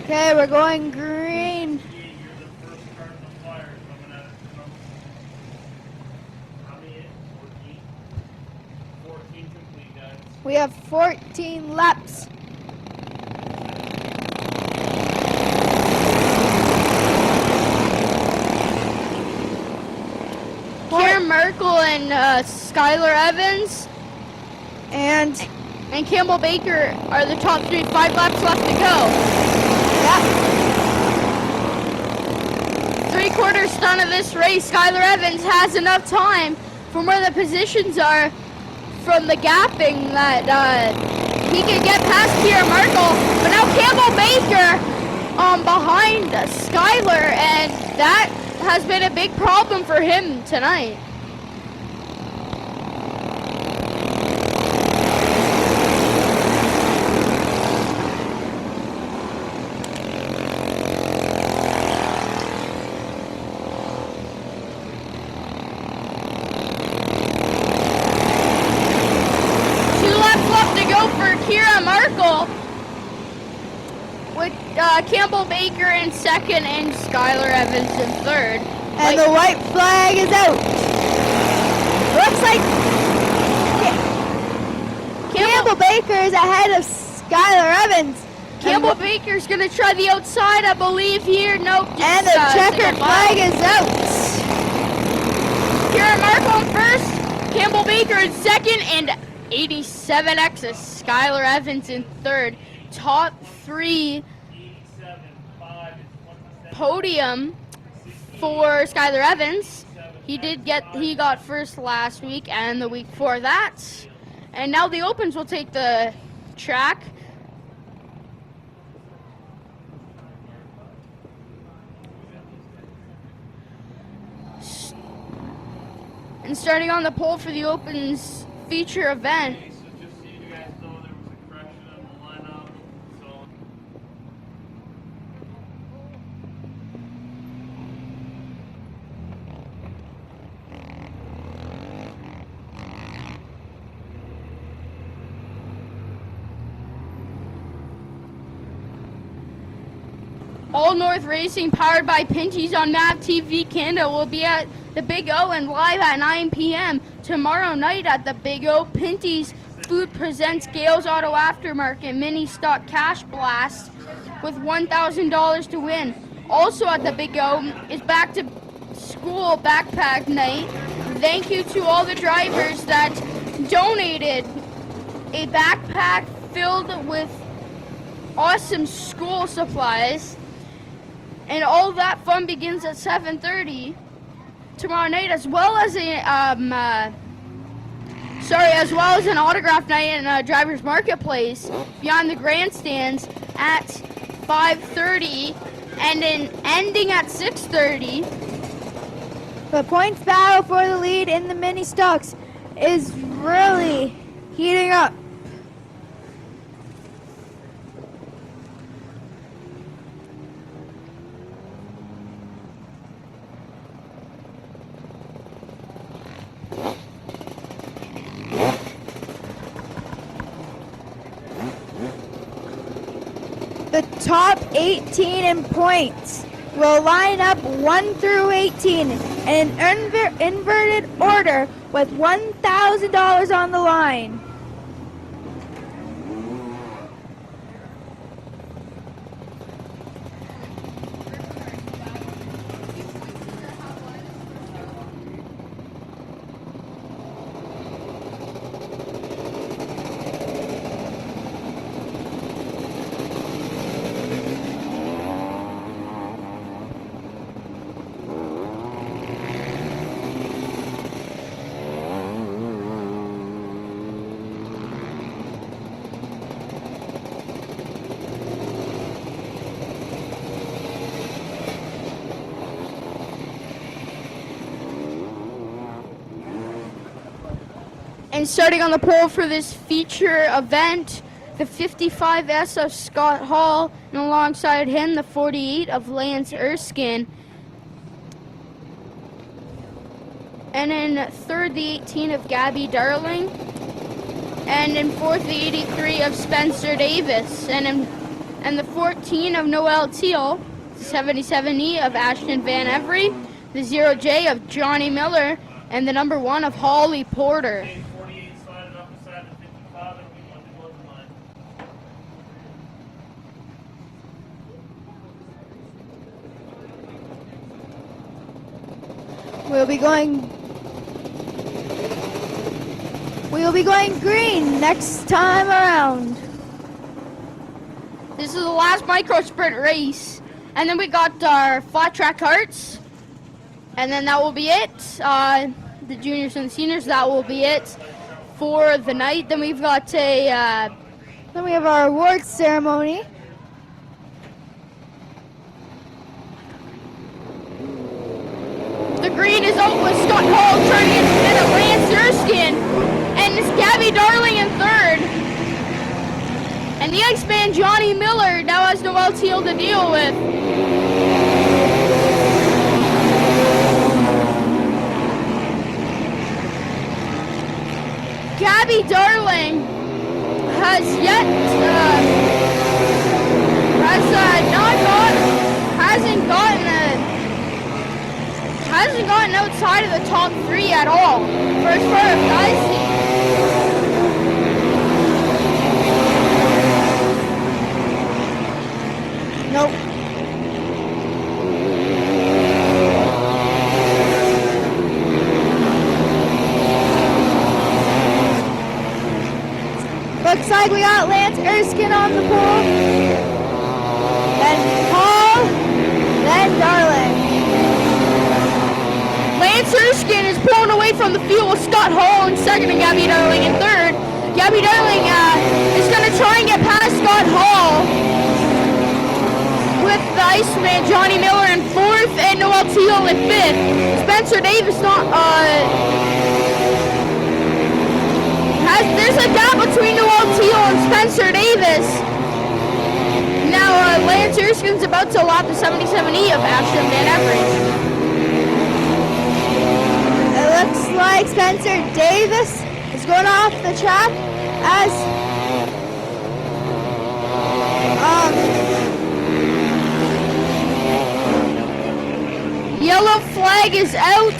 Speaker 2: Okay, we're going green. We have 14 laps.
Speaker 1: and Skylar Evans
Speaker 2: And
Speaker 1: Campbell Baker are the top three. 5 laps left to go.
Speaker 2: yeah,
Speaker 1: 3/4 stunt of this race. Skylar Evans has enough time from where the positions are from the gapping that he can get past Kira Markle. But now Campbell Baker behind Skylar, and that has been a big problem for him tonight. Kira Markle with Campbell Baker in second and Skylar Evans in third.
Speaker 2: and the white flag is out. Looks like Campbell Baker is ahead of Skylar Evans.
Speaker 1: Campbell Baker's going to try the outside, I believe, here. Nope. Just,
Speaker 2: And the checkered flag is out.
Speaker 1: Kira Markle in first, Campbell Baker in second, and 87X is Skylar Evans in third. Top three podium for Skylar Evans. He got first last week and the week before that. And now the Opens will take the track. And starting on the pole for the Opens feature event.
Speaker 5: So just so you guys know, there was a correction on the lineup. So
Speaker 1: All North Racing, powered by Pinty's on MAV TV Canada, will be at the Big O and live at 9 p.m. tomorrow night at the Big O. Pinty's Food presents Gale's Auto Aftermarket Mini Stock Cash Blast with $1,000 to win. Also at the Big O is Back to School Backpack Night. Thank you to all the drivers that donated a backpack filled with awesome school supplies. And all that fun begins at 7:30 tomorrow night, as well as an autograph night in Drivers Marketplace beyond the grandstands at 5:30, and then ending at 6:30.
Speaker 2: The points battle for the lead in the mini stocks is really heating up. The top 18 in points will line up 1 through 18 in an inverted order with $1,000 on the line.
Speaker 1: And starting on the pole for this feature event, the 55S of Scott Hall, and alongside him, the 48 of Lance Erskine. And in third, the 18 of Gabby Darling. And in fourth, the 83 of Spencer Davis. And the 14 of Noel Teal, the 77E of Ashton Van Every, the 0J of Johnny Miller, and the number 1 of Holly Porter.
Speaker 5: 48 sliding up beside the 55, and we want to go to line.
Speaker 2: We'll be going We will be going green next time around.
Speaker 1: This is the last micro sprint race. And then we got our flat track karts. And then that will be it. The juniors and seniors, that will be it for the night. Then we've got a...
Speaker 2: Then we have our awards ceremony.
Speaker 1: The green is out with Scott Hall turning in at Lance Erskine. And it's Gabby Darling in third. And the Iceman Johnny Miller now has Noel Teal to deal with. Gabby Darling hasn't gotten outside of the top 3 at all for as far as I see.
Speaker 2: Nope. Looks like we got Lance Erskine on the pole. Then Paul. Then Darling.
Speaker 1: Lance Erskine is pulling away from the field with Scott Hall in second and Gabby Darling in third. Gabby Darling is going to try and get past Scott Hall with the Iceman Johnny Miller in fourth and Noel Teal in fifth. Spencer Davis there's a gap between Noel Teal and Spencer Davis. Now Lance Erskine's about to lap the 77E of Ashton Van Everett.
Speaker 2: It looks like Spencer Davis is going off the track as
Speaker 1: yellow flag is out.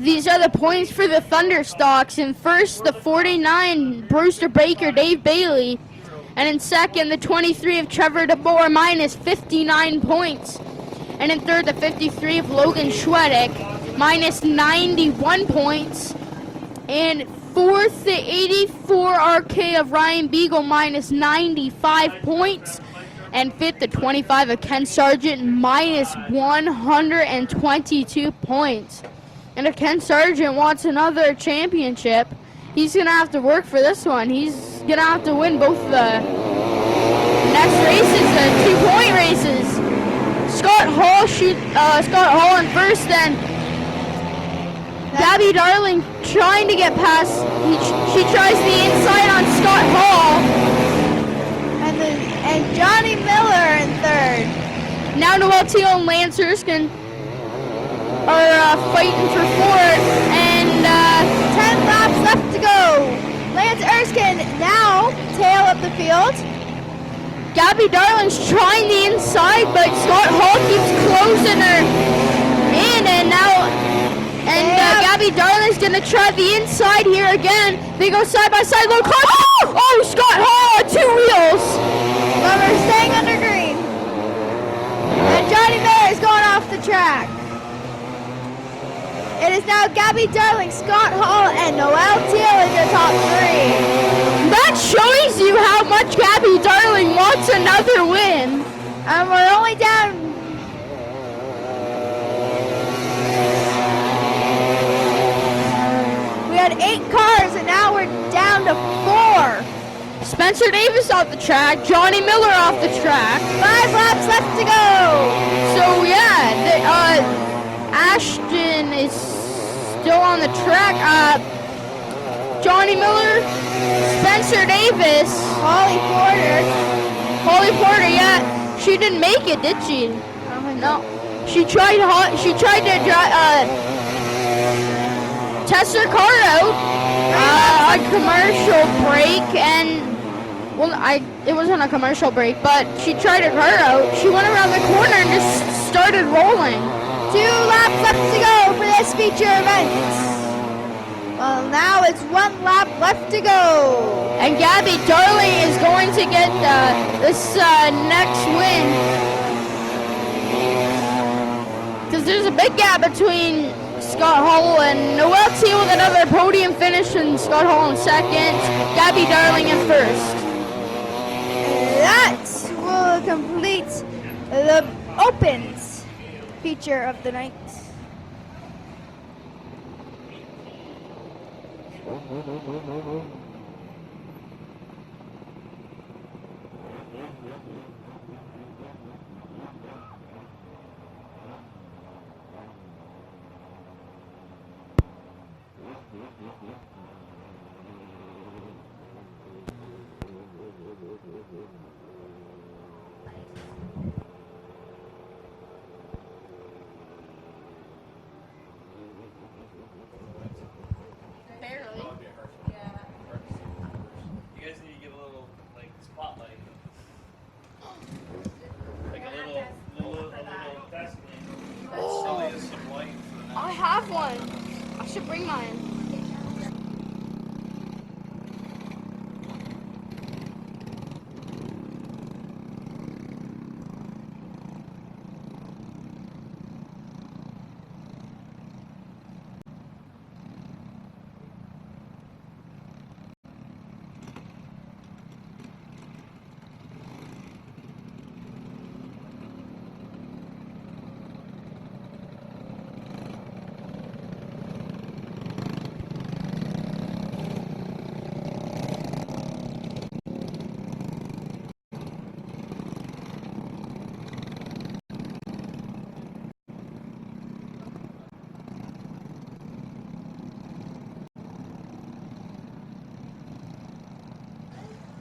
Speaker 1: These are the points for the Thunderstocks. In first, the 49, Brewster Baker, Dave Bailey. And in second, the 23 of Trevor DeBoer, minus 59 points. And in third, the 53 of Logan Schwedick, minus 91 points. And fourth, the 84 RK of Ryan Beagle, minus 95 points. And fifth, the 25 of Ken Sargent, minus 122 points. And if Ken Sargent wants another championship, he's going to have to work for this one. He's going to have to win both the next races, the 2-point races. Scott Hall in first, then Gabby Darling trying to get past. She tries the inside on Scott Hall.
Speaker 2: And Johnny Miller in third.
Speaker 1: Now Noel Teal and Lance Erskine are fighting for fourth, and
Speaker 2: 10 laps left to go. Lance Erskine now tail up the field.
Speaker 1: Gabby Darling's trying the inside, but Scott Hall keeps closing her in, and Gabby Darling's gonna try the inside here again. They go side by side. Look, oh, Scott Hall on 2 wheels.
Speaker 2: But we're staying under green. And Johnny Miller is going off the track. It is now Gabby Darling, Scott Hall, and Noel Teal in your top 3.
Speaker 1: That shows you how much Gabby Darling wants another win.
Speaker 2: And we're only down. We had 8 cars, and now we're down to 4.
Speaker 1: Spencer Davis off the track, Johnny Miller off the track.
Speaker 2: 5 laps left to go.
Speaker 1: So yeah, Ashton is still on the track. Johnny Miller, Spencer Davis,
Speaker 2: Holly Porter,
Speaker 1: Holly Porter, yeah, she didn't make it, did she? No. She tried to test her car out on commercial break, and it wasn't a commercial break, but she tried her car out. She went around the corner and just started rolling.
Speaker 2: 2 laps left to go for this feature event. Well, now it's 1 lap left to go.
Speaker 1: And Gabby Darling is going to get this next win. Because there's a big gap between Scott Hall and Noel T with another podium finish, and Scott Hall in second, Gabby Darling in first.
Speaker 2: That will complete the Opens feature of the night.
Speaker 5: You guys need to give a little spotlight. Like a little test.
Speaker 1: I have one. I should bring mine.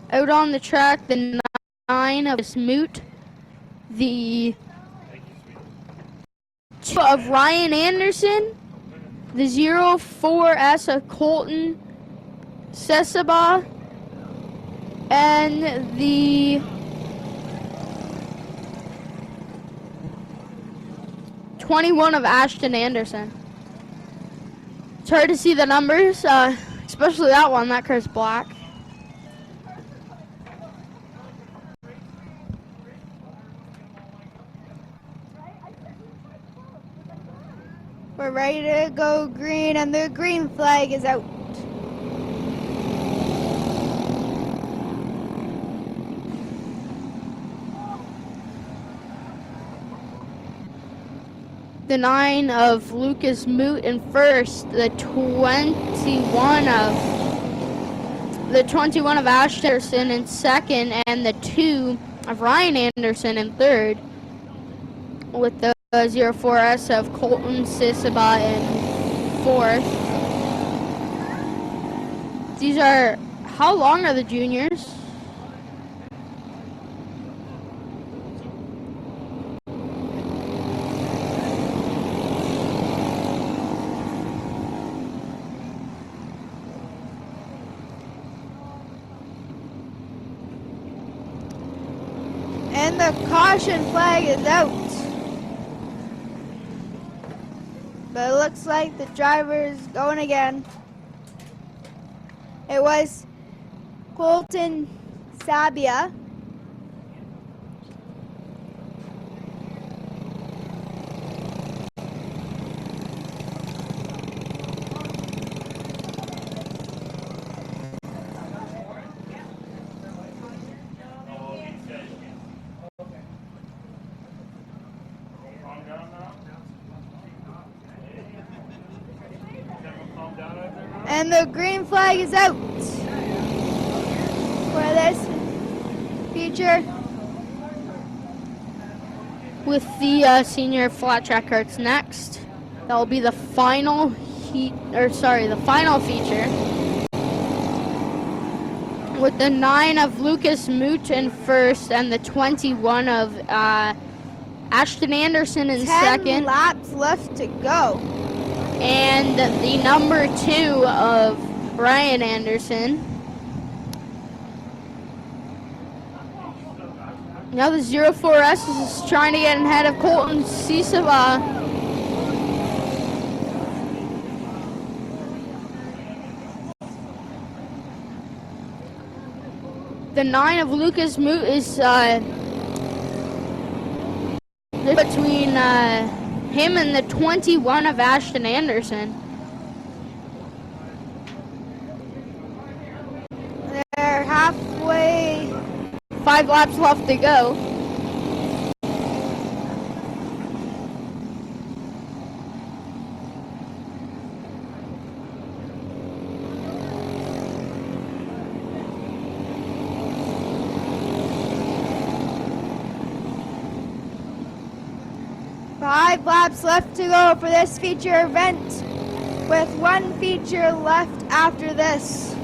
Speaker 1: Out on the track, the 9 of Smoot, the 2 of Ryan Anderson, the 04S of Colton Sesaba, and the 21 of Ashton Anderson. It's hard to see the numbers, especially that one. That car's black.
Speaker 2: We're ready to go green, and the green flag is out.
Speaker 1: The 9 of Lucas Moot in first, the 21 of Ash Anderson in second, and the 2 of Ryan Anderson in third, with the 04S of Colton Sisaba in fourth. These are, how long are the juniors?
Speaker 2: And the caution flag is out. But it looks like the driver is going again. It was Colton Sabia. And the green flag is out for this feature.
Speaker 1: With the senior flat track karts next. That will be the final the final feature. with the 9 of Lucas Moot in first and the 21 of Ashton Anderson in
Speaker 2: 10
Speaker 1: second.
Speaker 2: laps left to go.
Speaker 1: And the number 2 of Ryan Anderson. Now the 04S is trying to get ahead of Colton Sisava. The 9 of Lucas Moot is between him and the 21 of Ashton Anderson.
Speaker 2: They're halfway.
Speaker 1: 5 laps left to go.
Speaker 2: Five laps left to go for this feature event, with one feature left after this.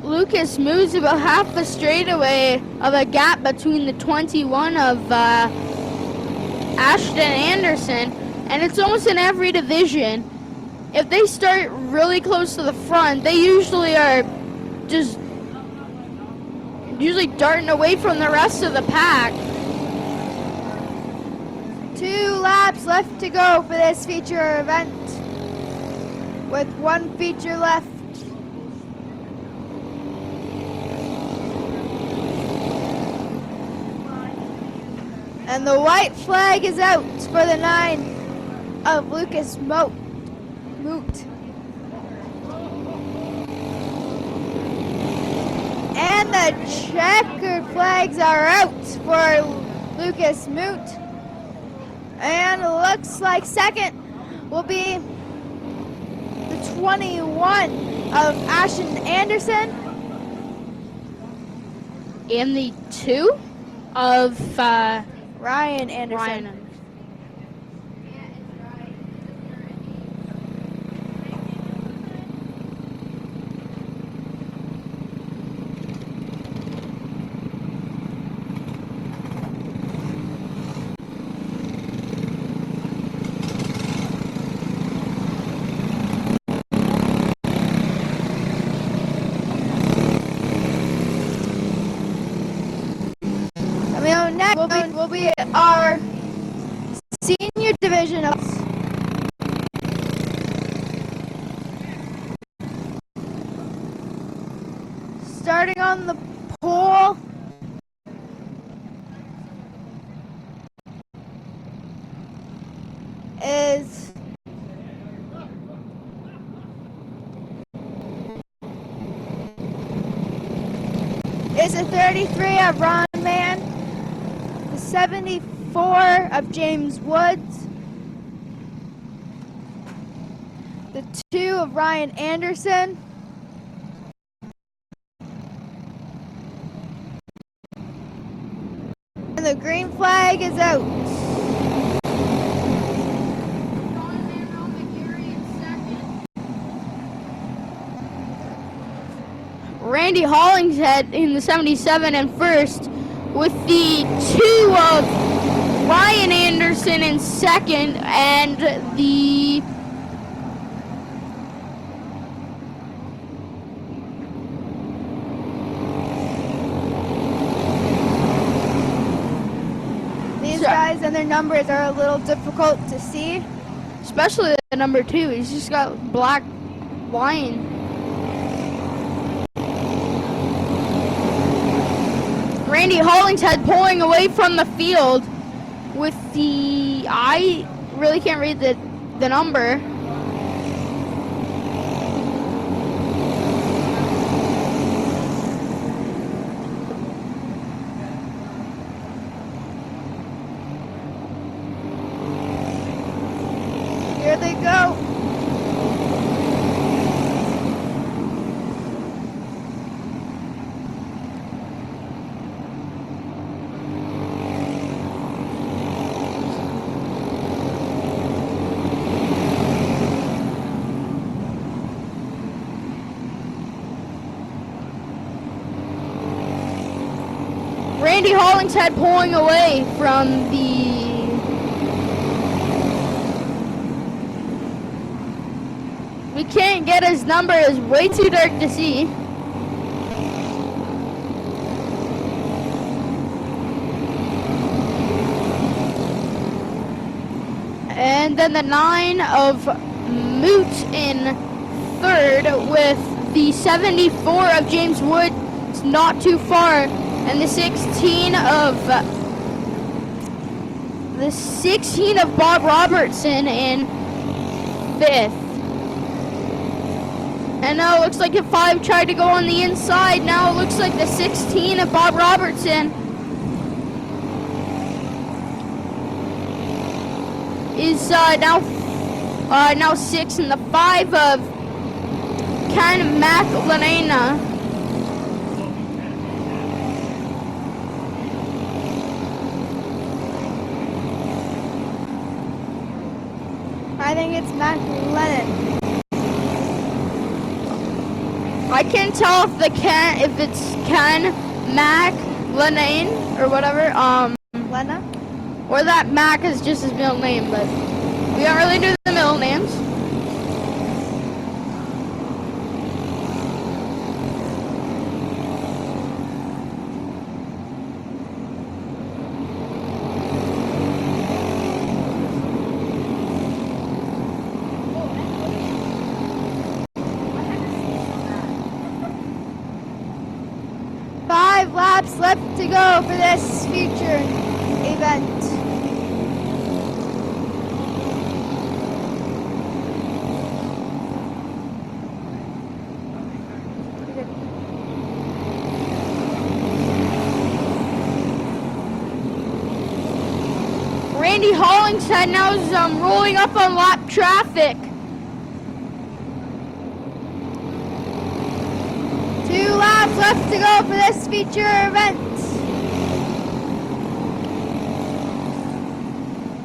Speaker 1: Lucas moves about half a straightaway of a gap between the 21 of Ashton Anderson, and it's almost in every division. If they start really close to the front, they usually are just darting away from the rest of the pack.
Speaker 2: 2 laps left to go for this feature event, with one feature left. And the white flag is out for the 9 of Lucas Moot. And the checkered flags are out for Lucas Moot. And it looks like second will be the 21 of Ashton Anderson.
Speaker 1: And the 2 of
Speaker 2: Ryan Anderson.
Speaker 1: Ryan.
Speaker 2: Next will be our senior division of starting on the pole is a 33 of Ron Mann, 74 of James Woods, the 2 of Ryan Anderson, and the green flag is out.
Speaker 1: Randy Hollingshead in the 77 and first, with the 2 of Ryan Anderson in second, and the
Speaker 2: these guys and their numbers are a little difficult to see,
Speaker 1: especially the number 2. He's just got black line. Randy Hollingshead pulling away from the field with the, I really can't read the number.
Speaker 2: Here they go.
Speaker 1: Randy Hollingshead pulling away from the we can't get his number, it's way too dark to see. And then the 9 of Moot in third with the 74 of James Wood. It's not too far. And the 16 of Bob Robertson in fifth. And now it looks like the 5 tried to go on the inside. Now it looks like the 16 of Bob Robertson is now 6, and the 5 of Ken McLenana.
Speaker 2: I think it's McLennan.
Speaker 1: I can't tell if it's Ken McLennan or whatever.
Speaker 2: Lena?
Speaker 1: Or that Mac is just his middle name, but we don't really do the middle names.
Speaker 2: Five laps left to go for this future event.
Speaker 1: Randy Hollingshead now is rolling up on lap traffic.
Speaker 2: 2 laps left to go for this feature event.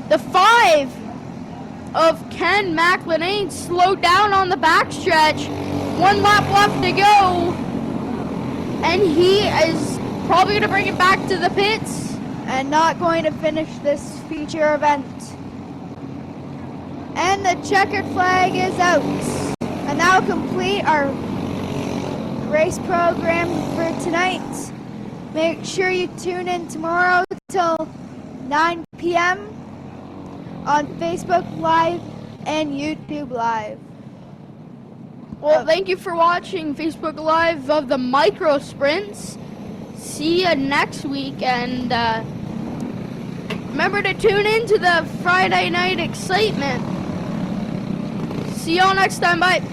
Speaker 1: The 5 of Ken McLennan slowed down on the backstretch. 1 lap left to go. And he is probably going to bring it back to the pits.
Speaker 2: And not going to finish this feature event. And the checkered flag is out. And that will complete our race program for tonight. Make sure you tune in tomorrow till 9 p.m. on Facebook Live and YouTube Live.
Speaker 1: Well, thank you for watching Facebook Live of the micro sprints. See you next week, and remember to tune in to the Friday night excitement. See y'all next time. Bye.